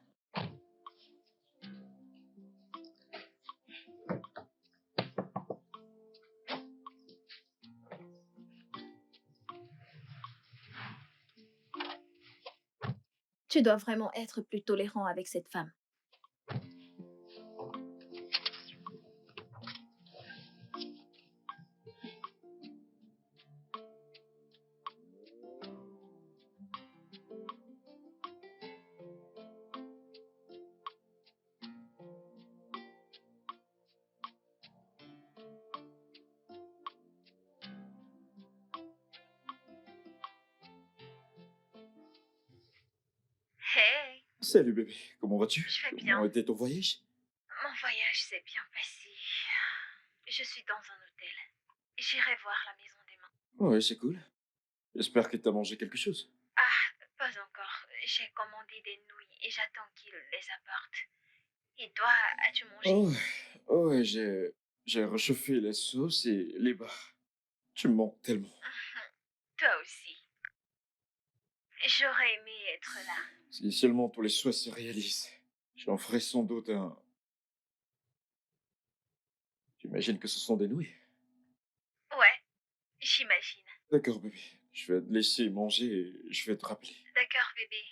Tu dois vraiment être plus tolérant avec cette femme. Hey, Salut bébé, comment vas-tu? je vais Comment bien. était ton voyage? Mon voyage s'est bien passé. Je suis dans un hôtel. J'irai voir la maison demain. Ouais, c'est cool. J'espère que t'as mangé quelque chose. Ah, pas encore. J'ai commandé des nouilles et j'attends qu'ils les apportent. Et toi, as-tu mangé? Oh, ouais, j'ai réchauffé la sauce et les bars. Tu me manques tellement. Toi aussi. J'aurais aimé être là. Si seulement tous les souhaits se réalisent, j'en ferai sans doute un. J'imagine que ce sont des nouilles. Ouais, j'imagine. D'accord, bébé. Je vais te laisser manger et je vais te rappeler. D'accord, bébé.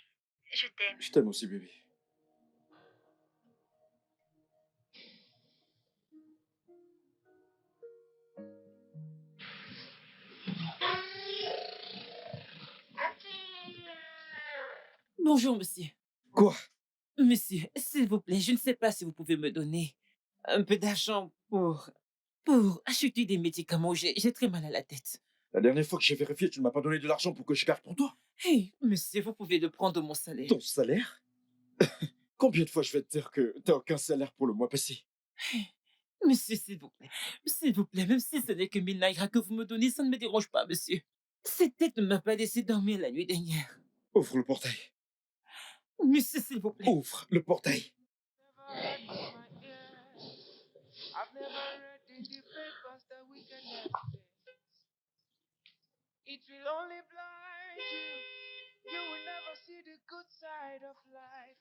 Je t'aime. Je t'aime aussi, bébé. Bonjour, monsieur. Quoi? Monsieur, s'il vous plaît, je ne sais pas si vous pouvez me donner un peu d'argent pour acheter des médicaments. J'ai très mal à la tête. La dernière fois que j'ai vérifié, tu ne m'as pas donné de l'argent pour que je garde pour toi. Hey, monsieur, vous pouvez le prendre de mon salaire. Ton salaire? Combien de fois je vais te dire que t'as aucun salaire pour le mois passé? Hey, monsieur, s'il vous plaît. S'il vous plaît, même si ce n'est que 1000 naira que vous me donnez, ça ne me dérange pas, monsieur. Cette tête ne m'a pas laissé dormir la nuit dernière. Ouvre le portail. Monsieur, s'il vous plaît. Ouvre le portail. I've never read in the papers that wickedness pays. It will only blind you. You will never see the good side of life.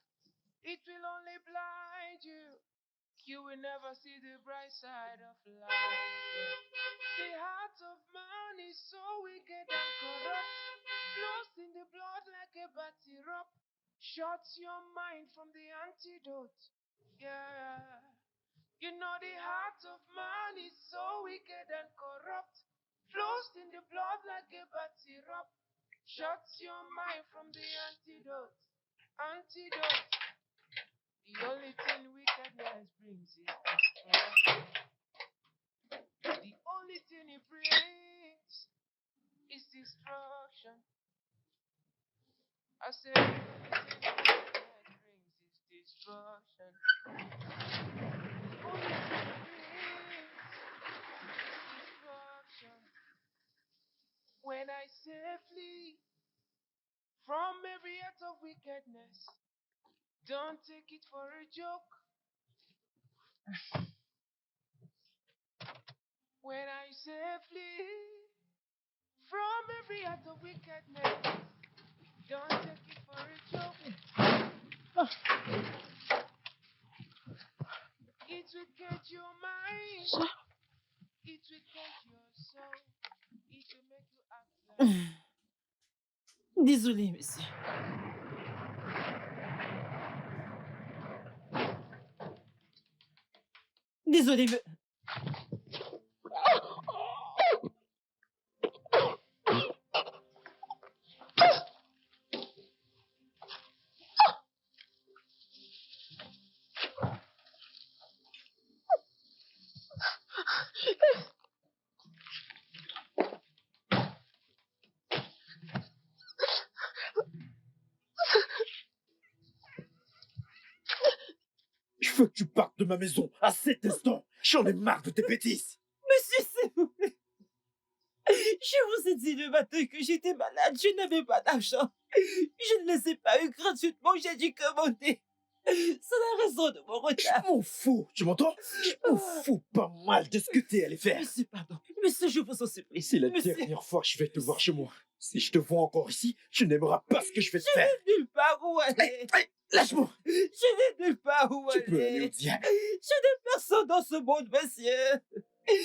It will only blind you. You will never see the bright side of life. The heart of man is so wicked and corrupt, lost in the blood like a bad syrup. Shuts your mind from the antidote. Yeah. You know the heart of man is so wicked and corrupt, flows in the blood like a bad syrup. Shuts your mind from the antidote. Antidote. The only thing wickedness brings is destruction. The only thing it brings is destruction. I said the only thing wickedness brings is destruction. The only thing it brings is destruction. When I say flee from every act of wickedness, don't take it for a joke. When I say flee from every act of wickedness, don't take it for a joke. It will catch your mind. It will catch your soul. It will make you act like Désolé, monsieur. Désolé, me... Je veux que tu partes de ma maison à cet instant. J'en ai marre de tes bêtises. Monsieur, s'il vous plaît. Je vous ai dit le matin que j'étais malade, je n'avais pas d'argent. Je ne les ai pas eu gratuitement, j'ai dû commander. C'est la raison de mon Je retard. m'en fous, tu m'entends? Je m'en fous pas mal de ce que t'es allé faire. Monsieur, pardon. Monsieur, je vous en supplie. C'est la Monsieur, dernière fois que je vais te voir chez moi. Si je te vois encore ici, tu n'aimeras pas ce que je vais te faire. nulle part où aller. Hey, lâche-moi. Je n'ai nulle part où Tu peux aller aller. au diable. Je n'ai personne dans ce monde, monsieur. Je ne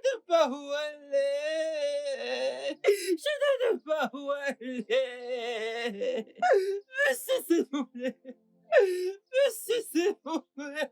sais pas où elle est. Je ne sais pas où elle est. Monsieur, s'il vous plaît. Monsieur, s'il vous plaît.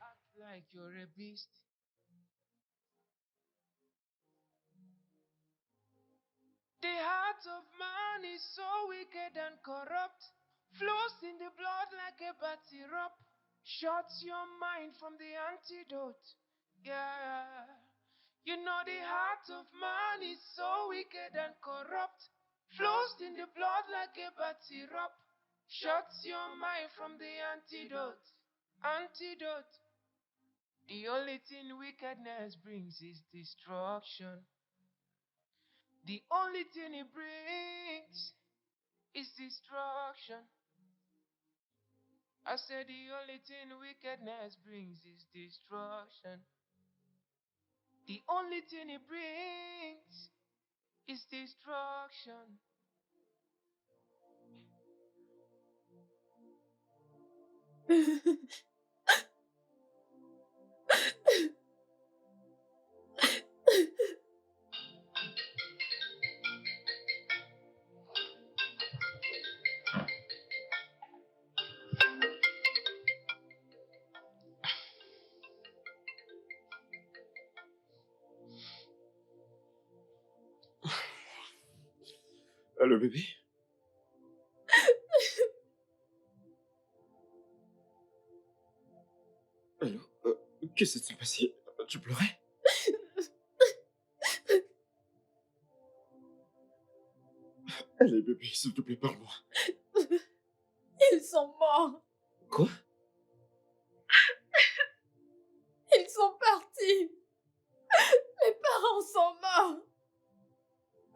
Act like you're a beast. The heart of man is so wicked and corrupt, flows in the blood like a bad syrup, shuts your mind from the antidote. Yeah. You know the heart of man is so wicked and corrupt, flows in the blood like a bad syrup, shuts your mind from the antidote. Antidote. The only thing wickedness brings is destruction. The only thing it brings is destruction. I said the only thing wickedness brings is destruction. The only thing it brings is destruction. Allô, bébé? Allô? Qu'est-ce qui s'est passé? Tu pleurais? Allez, bébé, s'il te plaît, parle-moi. Ils sont morts. Quoi? Ils sont partis. Mes parents sont morts.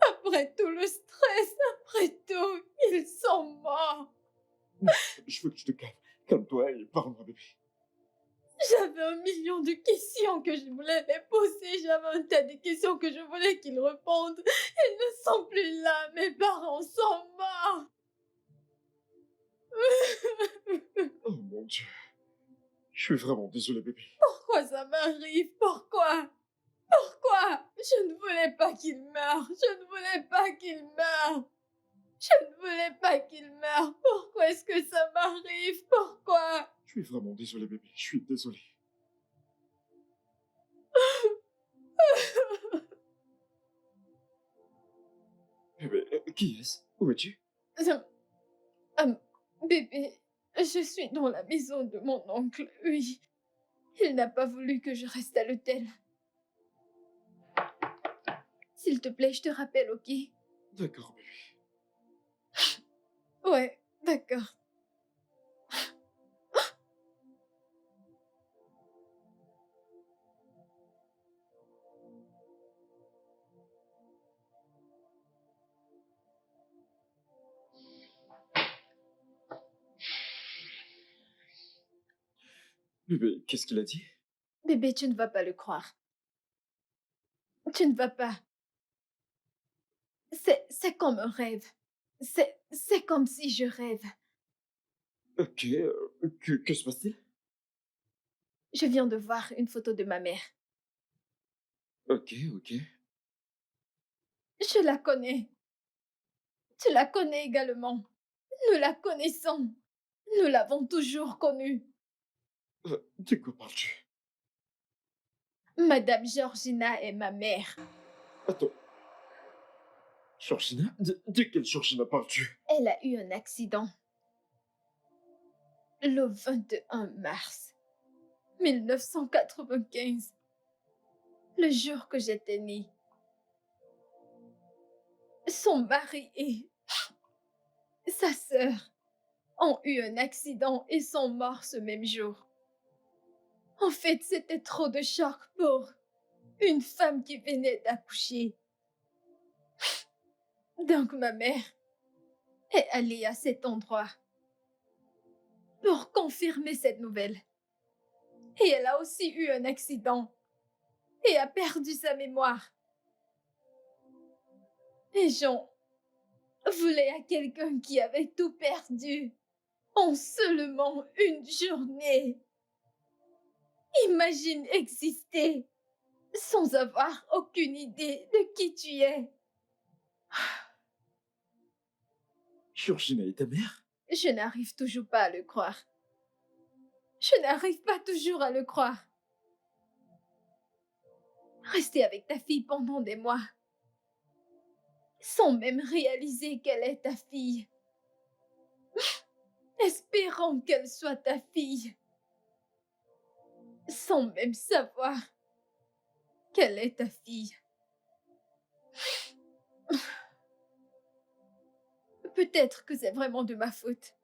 Après tout le stress, après tout, ils sont morts. Je veux que tu te calmes. Calme-toi et parle-moi, bébé. J'avais 1 million de questions que je voulais les poser. J'avais un tas de questions que je voulais qu'ils répondent. Ils ne sont plus là. Mes parents sont morts. Oh mon Dieu. Je suis vraiment désolé, bébé. Pourquoi ça m'arrive? Pourquoi? Pourquoi? Je ne voulais pas qu'il meure. Je ne voulais pas qu'il meure. Je ne voulais pas qu'il meure. Pourquoi est-ce que ça m'arrive? Pourquoi? Je suis vraiment désolé, bébé. Je suis désolé. Bébé, qui est-ce? Où es-tu? Bébé, je suis dans la maison de mon oncle, oui. Il n'a pas voulu que je reste à l'hôtel. S'il te plaît, je te rappelle, ok? D'accord, bébé. Ouais, d'accord. Bébé, qu'est-ce qu'il a dit? Bébé, tu ne vas pas le croire. Tu ne vas pas. C'est comme un rêve. C'est comme si je rêve. Ok, que se passe-t-il? Je viens de voir une photo de ma mère. Ok, ok. Je la connais. Tu la connais également. Nous la connaissons. Nous l'avons toujours connue. De quoi parles-tu? Madame Georgina est ma mère. Attends. Georgina? De quelle Georgina parles-tu? Elle a eu un accident. Le 21 mars 1995. Le jour que j'étais née. son mari et sa sœur ont eu un accident et sont morts ce même jour. En fait, c'était trop de choc pour une femme qui venait d'accoucher. Donc ma mère est allée à cet endroit pour confirmer cette nouvelle. Et elle a aussi eu un accident et a perdu sa mémoire. Les gens voulaient à quelqu'un qui avait tout perdu en seulement une journée. Imagine exister sans avoir aucune idée de qui tu es. Georgina est ta mère? Je n'arrive toujours pas à le croire. Je n'arrive pas toujours à le croire. Rester avec ta fille pendant des mois, sans même réaliser qu'elle est ta fille, espérant qu'elle soit ta fille, sans même savoir qu'elle est ta fille. Peut-être que c'est vraiment de ma faute.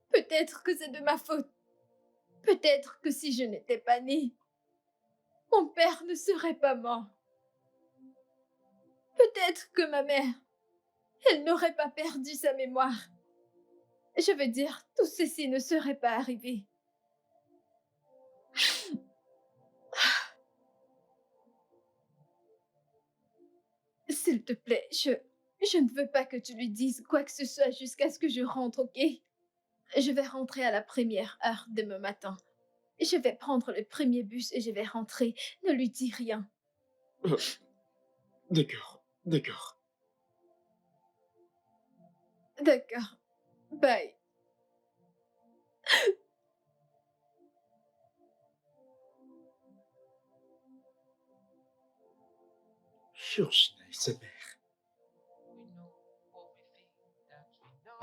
Peut-être que c'est de ma faute. Peut-être que si je n'étais pas née, mon père ne serait pas mort. Peut-être que ma mère, elle n'aurait pas perdu sa mémoire. Je veux dire, tout ceci ne serait pas arrivé. S'il te plaît, je ne veux pas que tu lui dises quoi que ce soit jusqu'à ce que je rentre, ok? Je vais rentrer à la première heure demain matin. Je vais prendre le premier bus et je vais rentrer. Ne lui dis rien. D'accord, d'accord. D'accord. Bye. Georgina et sa mère. We know everything that we know,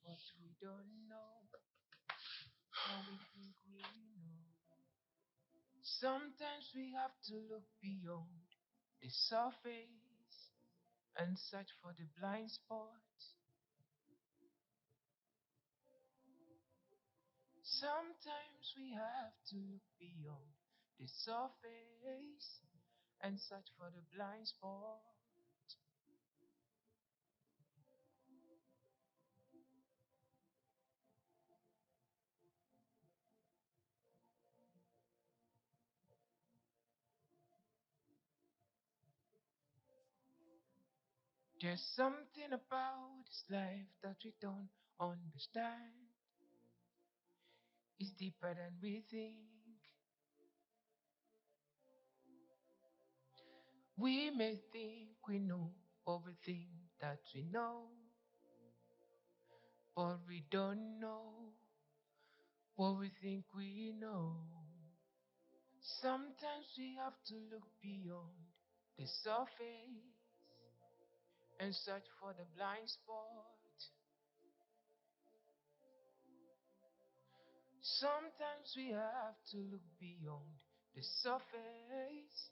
but we don't know what we think we know. Sometimes we have to look beyond the surface and search for the blind spots. Sometimes we have to look beyond the surface and search for the blind spot. There's something about this life that we don't understand. It's deeper than we think. We may think we know everything that we know, but we don't know what we think we know. Sometimes we have to look beyond the surface and search for the blind spot. Sometimes we have to look beyond the surface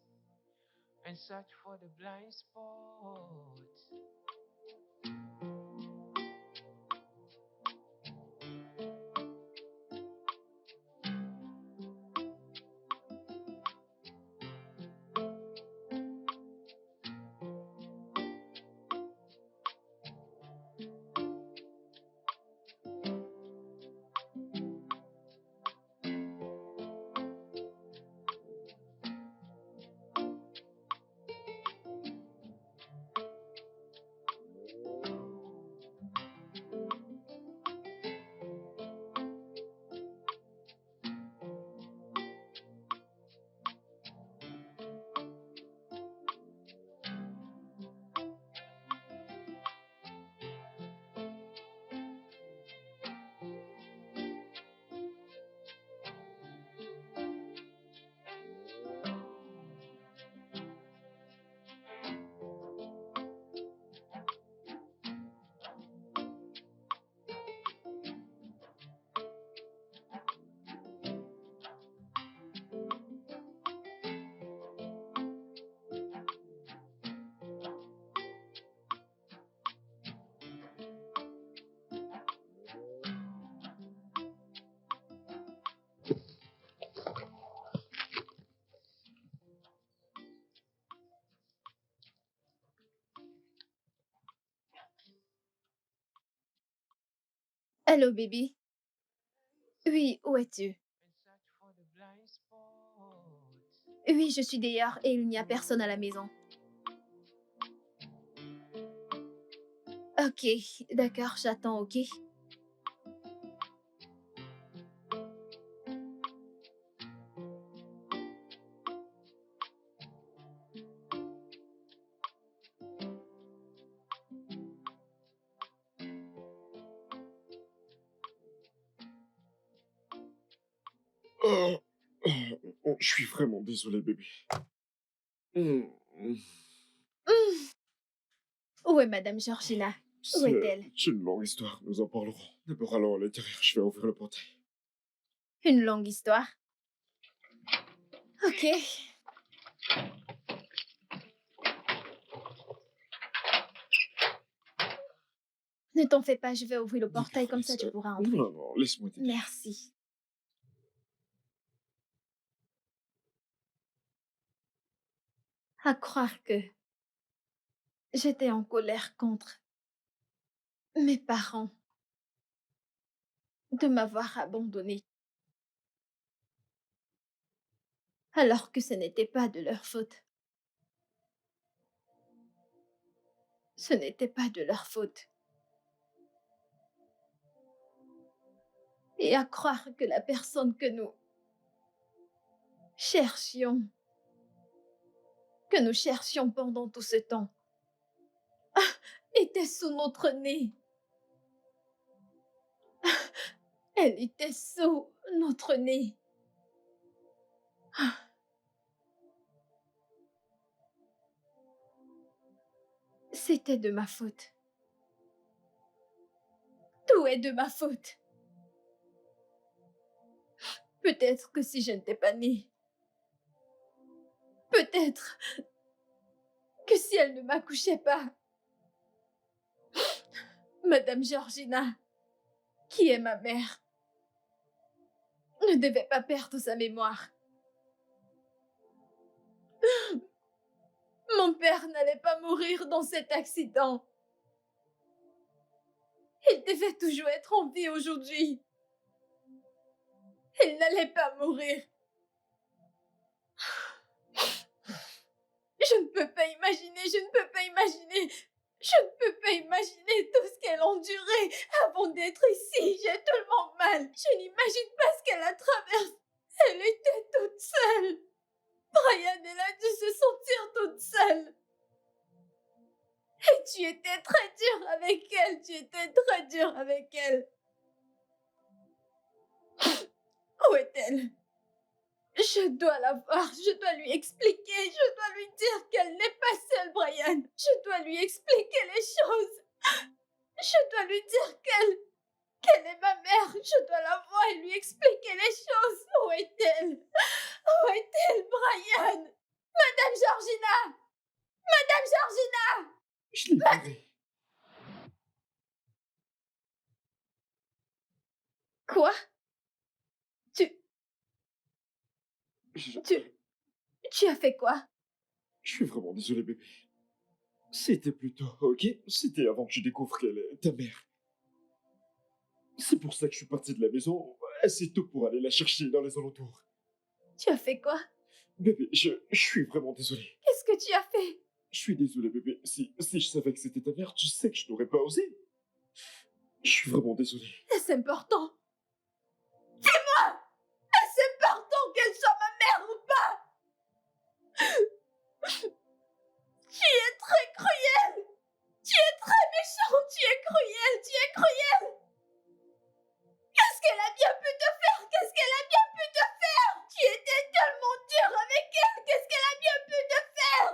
and search for the blind spot. Allô, bébé? Oui, où es-tu? and search for the blind spots. Oui, je suis dehors et il n'y a personne à la maison. Ok, d'accord, j'attends, ok? Oh, je suis vraiment désolé, bébé. Hmm, Hmm. Où est Madame Georgina? Où est-elle? C'est une longue histoire, nous en parlerons. D'abord, allons à l'intérieur, je vais ouvrir le portail. Une longue histoire. Ok. Ne t'en fais pas, je vais ouvrir le portail, D'accord, comme ça tu pourras entrer. Non, non, laisse-moi t'aider. Merci. À croire que j'étais en colère contre mes parents de m'avoir abandonnée, alors que ce n'était pas de leur faute. Ce n'était pas de leur faute. Et à croire que la personne que nous cherchions, pendant tout ce temps, était sous notre nez. Elle était sous notre nez. C'était de ma faute. Tout est de ma faute. Peut-être que si je n'étais pas née, peut-être que si elle ne m'accouchait pas, Madame Georgina, qui est ma mère, ne devait pas perdre sa mémoire. Mon père n'allait pas mourir dans cet accident. Il devait toujours être en vie aujourd'hui. Il n'allait pas mourir. Je ne peux pas imaginer, je ne peux pas imaginer. Je ne peux pas imaginer tout ce qu'elle a enduré avant d'être ici. J'ai tellement mal. Je n'imagine pas ce qu'elle a traversé. Elle était toute seule. Brian, elle a dû se sentir toute seule. Et tu étais très dur avec elle. Tu étais très dur avec elle. Où est-elle? Je dois la voir, je dois lui expliquer, je dois lui dire qu'elle n'est pas seule, Brian. Je dois lui expliquer les choses. Je dois lui dire qu'elle est ma mère. Je dois la voir et lui expliquer les choses. Où est-elle? Où est-elle, Brian? Madame Georgina! Madame Georgina! Je l'ai viré. Quoi? Je... Tu as fait quoi? je suis vraiment désolé, bébé. C'était plus tôt, ok? C'était avant que je découvre qu'elle est ta mère. C'est pour ça que je suis parti de la maison assez tôt pour aller la chercher dans les alentours. Tu as fait quoi? Bébé, je suis vraiment désolé. Qu'est-ce que tu as fait? Je suis désolé, bébé. Si je savais que c'était ta mère, tu sais que je n'aurais pas osé. Je suis vraiment désolé. Est-ce important? Dis-moi! Est-ce important qu'elle soit ma mère ou pas? Tu es très cruel! Tu es très méchant! Tu es cruel! Tu es cruel! Qu'est-ce qu'elle a bien pu te faire? Qu'est-ce qu'elle a bien pu te faire? Tu étais tellement dur avec elle! Qu'est-ce qu'elle a bien pu te faire?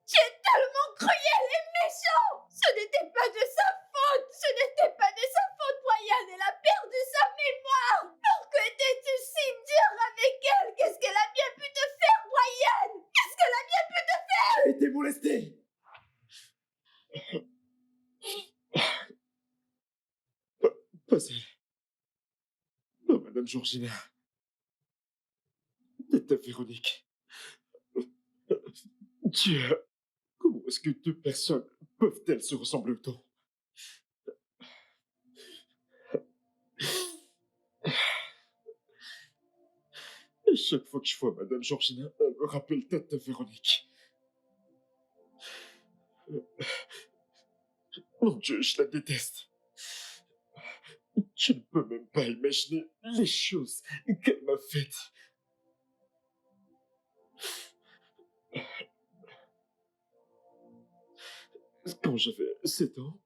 Tu es tellement cruel et méchant! Ce n'était pas de sa faute! Ce n'était pas de sa faute, Brian! Elle a perdu sa mémoire! Pourquoi étais-tu si dur avec elle? Qu'est-ce qu'elle a bien pu te faire, Brian? Qu'est-ce qu'elle a bien pu te faire? J'ai été molesté! Pas elle. Oh, Madame Georgina. Tata Véronique. Dieu. Comment est-ce que deux personnes peuvent-elles se ressembler autant? Chaque fois que je vois Madame Georgina, elle me rappelle Tata Véronique. Mon Dieu, je la déteste. Je ne peux même pas imaginer les choses qu'elle m'a faites. Quand j'avais 7 ans,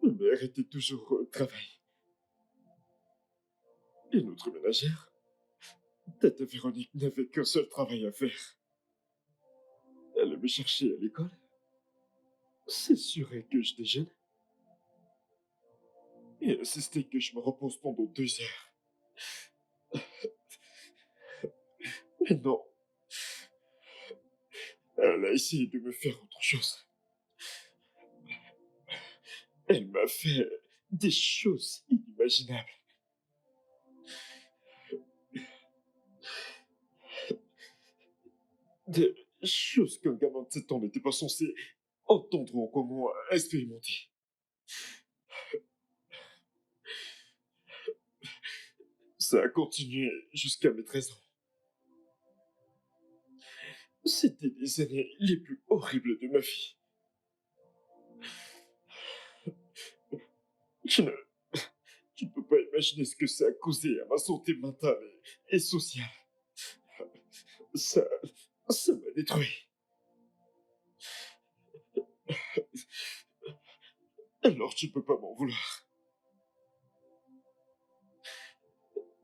ma mère était toujours au travail. Et notre ménagère, Tata Véronique, n'avait qu'un seul travail à faire. Elle me cherchait à l'école, s'assurer que je déjeune et insister que je me repose pendant 2 heures. Mais non, elle a essayé de me faire autre chose. Elle m'a fait des choses inimaginables. Des choses qu'un gamin de 7 ans n'était pas censé entendre ou encore moins expérimenter. Ça a continué jusqu'à mes 13 ans. C'était les années les plus horribles de ma vie. Je ne, je ne peux pas imaginer ce que ça a causé à ma santé mentale et sociale. Ça, ça m'a détruit. Alors tu ne peux pas m'en vouloir.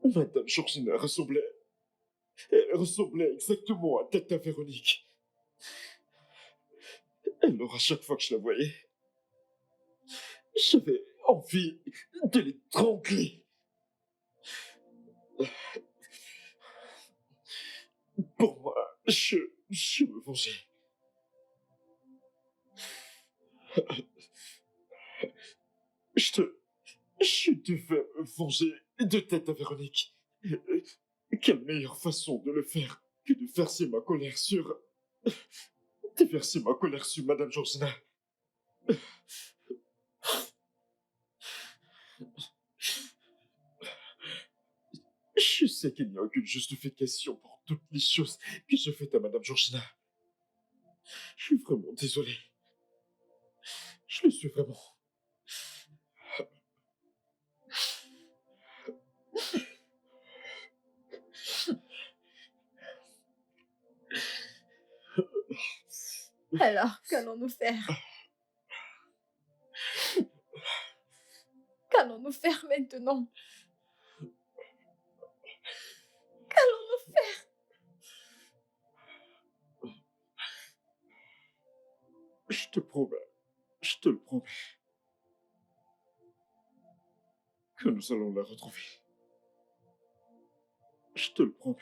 Madame Georgina elle ressemblait exactement à Tata Véronique. Alors à chaque fois que je la voyais, j'avais envie de l'étrangler. Pour moi, je me vengeais. Je devais me venger de Tata Véronique. Quelle meilleure façon de le faire que de verser ma colère sur... déverser ma colère sur Madame Georgina. Je sais qu'il n'y a aucune justification pour toutes les choses que j'ai faites à Madame Georgina. Je suis vraiment désolé. Je le suis vraiment. Alors, qu'allons-nous faire? Qu'allons-nous faire maintenant? Qu'allons-nous faire? Je te promets, je te le promets, que nous allons la retrouver. Je te le promets.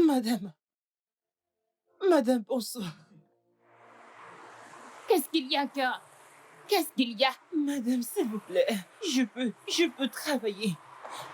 Madame. Madame, bonsoir. Qu'est-ce qu'il y a, cœur? Qu'est-ce qu'il y a? Madame, s'il vous plaît, je peux travailler.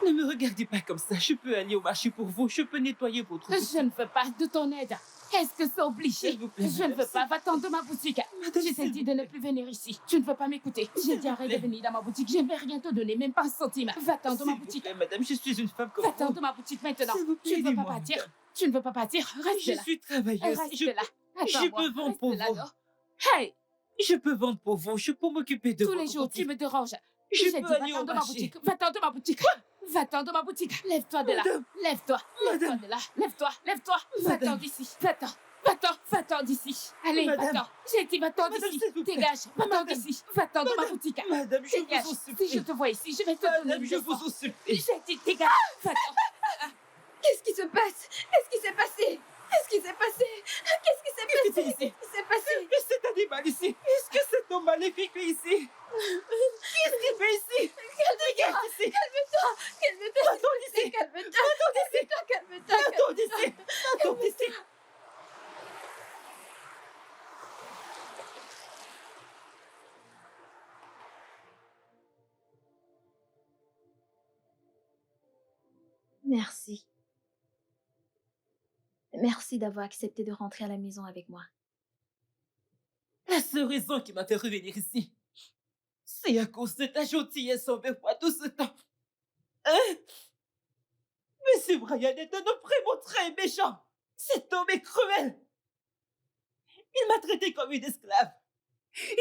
Ne me regardez pas comme ça. Je peux aller au marché pour vous. Je peux nettoyer votre boutique. Je ne veux pas de ton aide. Est-ce que c'est obligé? S'il vous plaît, Je ne veux pas. Va-t'en de ma boutique. Madame, Je t'ai dit de ne plus venir ici. Tu ne veux pas m'écouter. J'ai dit arrête de venir dans ma boutique. Je ne vais rien te donner, même pas un centime. Va-t'en de ma boutique. Madame, je suis une femme comme Va-t'en vous. de ma boutique maintenant. S'il vous plaît, Tu ne veux pas aidez-moi. partir. Tu ne veux pas partir. Reste Je là. suis travailleuse. Reste Je, là. je Attends-moi. peux vendre Reste pour là, vous. non. Hey! Je peux vendre pour vous. Je peux m'occuper de Tous votre les jours, tu boutique. me déranges. Je J'ai peux dit, aller va-t'en au de ma marché. boutique. Va-t'en de ma boutique. Va-t'en de ma boutique. Lève-toi de là. Madame. Lève-toi. Lève-toi Madame. de là. Lève-toi. Lève-toi. Va-t'en Madame. d'ici. Va-t'en. Va-t'en. Va-t'en d'ici. Allez, Madame. va-t'en. J'ai dit, va-t'en Madame, d'ici. s'il vous plaît. Dégage. Va-t'en Madame. d'ici. Va-t'en de ma Madame. boutique. Madame, je Dégage. vous en Si supplie. je te vois ici, je vais te donner Madame, une je vous leçon. en supplie. J'ai dit, dégage. Va-t'en. Qu'est-ce qui se passe? Qu'est-ce qui s'est passé? Qu'est-ce qui s'est passé? Qu'est-ce qui s'est Qu'est-ce qui passé? s'est passé? Qu'est-ce qui s'est passé? Mais cet animal ici, est-ce que cet homme maléfique est ici? Qu'est-ce qu'il fait ici? Calme-toi, ici. calme-toi, calme-toi, Attends ici. calme-toi, calme-toi, calme-toi, Attends ici. Attends ici. Merci. Merci d'avoir accepté de rentrer à la maison avec moi. La seule raison qui m'a fait revenir ici, c'est à cause de ta gentillesse envers moi tout ce temps. Hein? Monsieur Brian est un homme vraiment très méchant. Cet homme est cruel. Il m'a traité comme une esclave.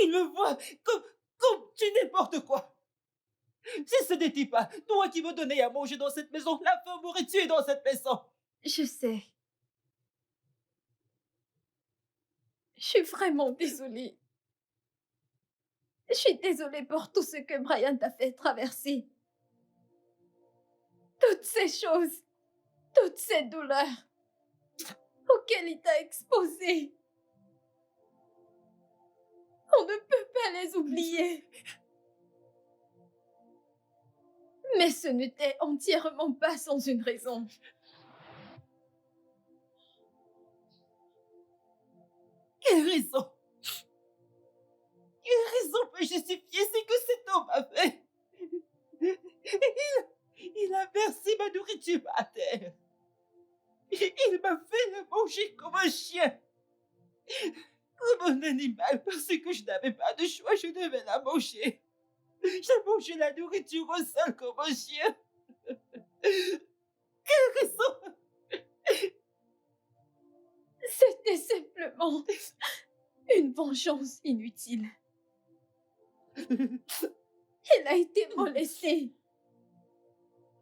Il me voit comme du n'importe quoi. Si ce n'était pas toi qui me donnais à manger dans cette maison, la femme m'aurait tué dans cette maison. Je sais. Je suis vraiment désolée. Je suis désolée pour tout ce que Brian t'a fait traverser. Toutes ces choses, toutes ces douleurs auxquelles il t'a exposé. On ne peut pas les oublier. Mais ce n'était entièrement pas sans une raison. Quelle raison? Quelle raison peut justifier ce que cet homme a fait? Il a versé ma nourriture à terre. Il m'a fait le manger comme un chien. Comme un animal, parce que je n'avais pas de choix, je devais la manger. J'ai mangé la nourriture au sol comme un chien. Quelle raison? C'était simplement une vengeance inutile. Il a été molesté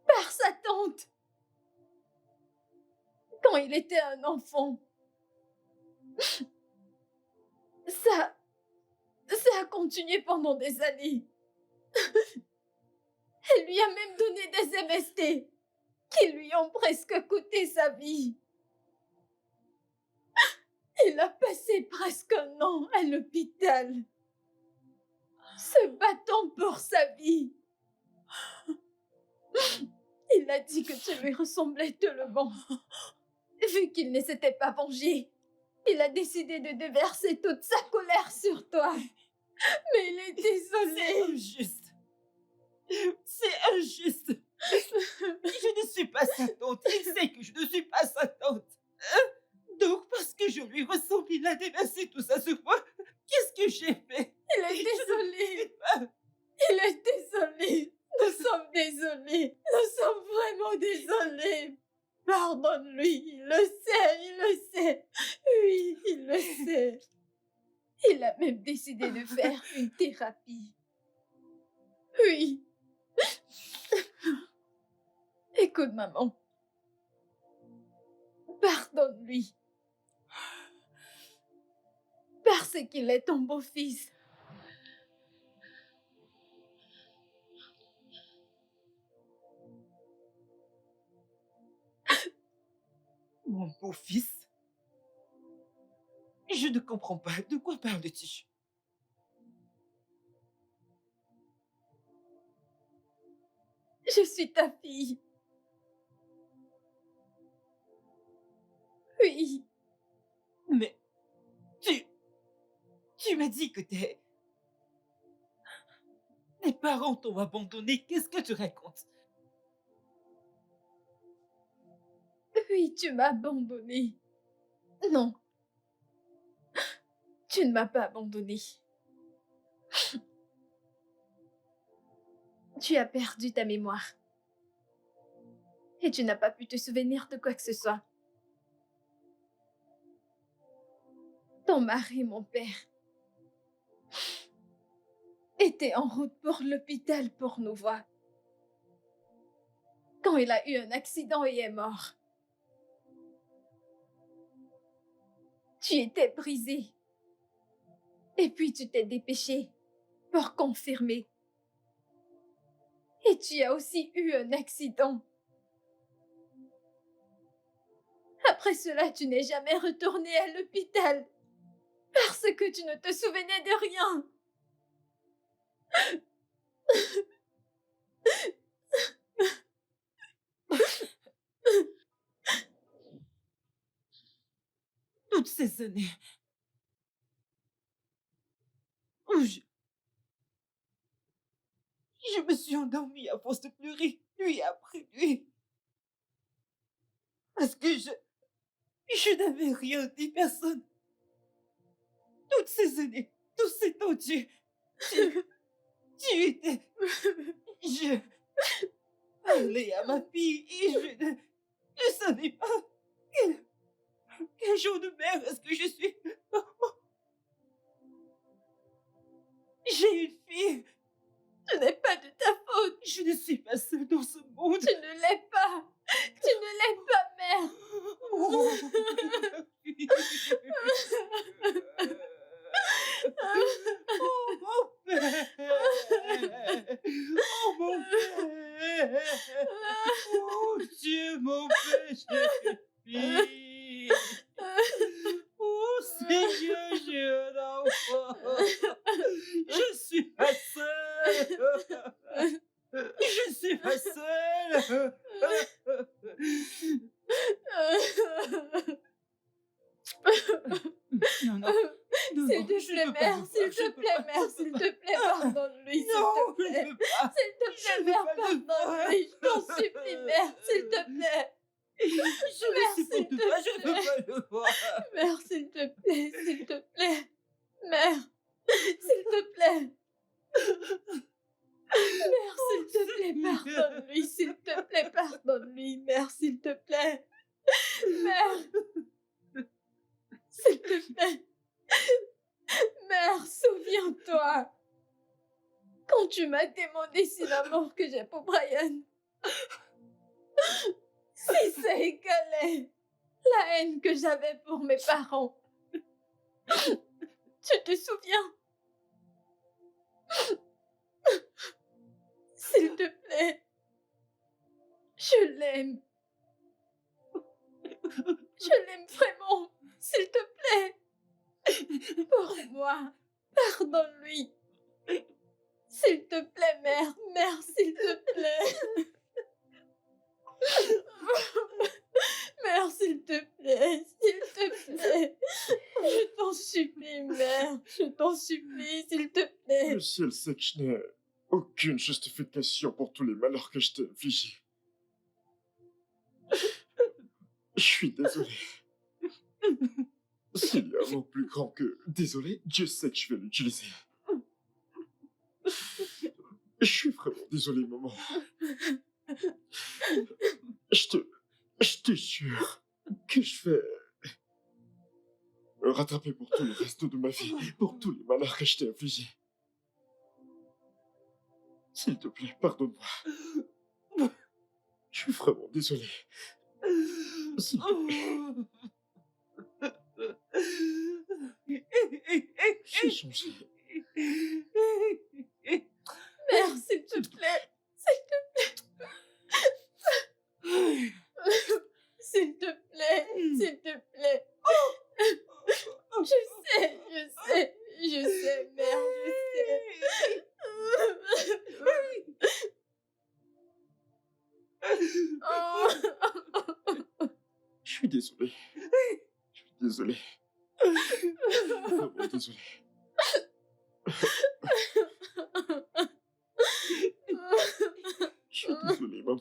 par sa tante quand il était un enfant. Ça a continué pendant des années. Elle lui a même donné des MST qui lui ont presque coûté sa vie. Il a passé presque un an à l'hôpital, se battant pour sa vie. Il a dit que tu lui ressemblais tellement. Vu qu'il ne s'était pas vengé, il a décidé de déverser toute sa colère sur toi. Mais il est désolé. C'est injuste. C'est injuste. Je ne suis pas sa tante. Il sait que je ne suis pas sa tante. Donc, parce que je lui ressemble, il a déversé tout ça sur moi. Qu'est-ce que j'ai fait? Il est désolé. Pas. Il est désolé. Nous sommes désolés. Nous sommes vraiment désolés. Pardonne-lui. Il le sait. Il le sait. Oui, il le sait. Il a même décidé de faire une thérapie. Oui. Écoute, maman. Pardonne-lui. Parce qu'il est ton beau-fils. Mon beau-fils? Je ne comprends pas. De quoi parles-tu? Je suis ta fille. Oui, Mais tu m'as dit que tes parents t'ont abandonné. Qu'est-ce que tu racontes? oui, tu m'as abandonné. Non, tu ne m'as pas abandonné. Tu as perdu ta mémoire. Et tu n'as pas pu te souvenir de quoi que ce soit. Ton mari, mon père, était en route pour l'hôpital pour nous voir. Quand il a eu un accident et est mort. Tu étais brisé. Et puis tu t'es dépêché pour confirmer. Et tu as aussi eu un accident. Après cela, tu n'es jamais retourné à l'hôpital parce que tu ne te souvenais de rien. Toutes ces années où je me suis endormie à force de pleurer nuit après nuit. Parce que je n'avais rien dit, personne. Toutes ces années, tous ces temps, tu étais... Je parlais à ma fille et je ne savais pas quel genre de mère est-ce que je suis. J'ai une fille. Ce n'est pas de ta faute. Je ne suis pas seule dans ce monde. Tu ne l'es pas. Tu ne l'es pas, mère. Oh, mon père. Oh, mon père. Oh, Dieu, mon péché. Oh, Seigneur, j'ai un enfant. Je suis pas seule. Je suis pas seule. Non, non. S'il te plaît, mère, s'il te plaît, mère, s'il te plaît, pardonne-lui, s'il te plaît. S'il te plaît, mère, pardonne-lui, je t'en supplie, mère, s'il te plaît. Je ne supporte pas, je ne peux pas le voir. Mère, s'il te plaît, s'il te plaît. Mère, s'il te plaît. Mère, s'il te plaît, pardonne-lui, s'il te plaît, pardonne-lui, mère, s'il te plaît. Mère, s'il te plaît. Mère, souviens-toi. Quand tu m'as demandé si l'amour que j'ai pour Brian, si ça égalait la haine que j'avais pour mes parents. Tu te souviens? S'il te plaît. Je l'aime. Je l'aime vraiment. S'il te plaît. Pour moi. Pardonne-lui. S'il te plaît, mère. Mère, s'il te plaît. Mère, s'il te plaît. S'il te plaît. Je t'en supplie, mère. Je t'en supplie, s'il te plaît. Le ciel sait que je n'ai aucune justification pour tous les malheurs que je t'ai infligés. Je suis désolé. S'il y a un mot plus grand que désolé, Dieu sait que je vais l'utiliser. Je suis vraiment désolé, maman. Je te jure que je vais me rattraper pour tout le reste de ma vie, pour tous les malheurs que je t'ai infligés. S'il te plaît, pardonne-moi. Je suis vraiment désolé. S'il te plaît. J'ai changé. Mère, s'il te plaît. S'il te plaît. S'il te plaît. S'il te plaît. Je sais, mère, je sais. Je suis désolé. Désolé. Vraiment désolé. Je suis désolé, maman.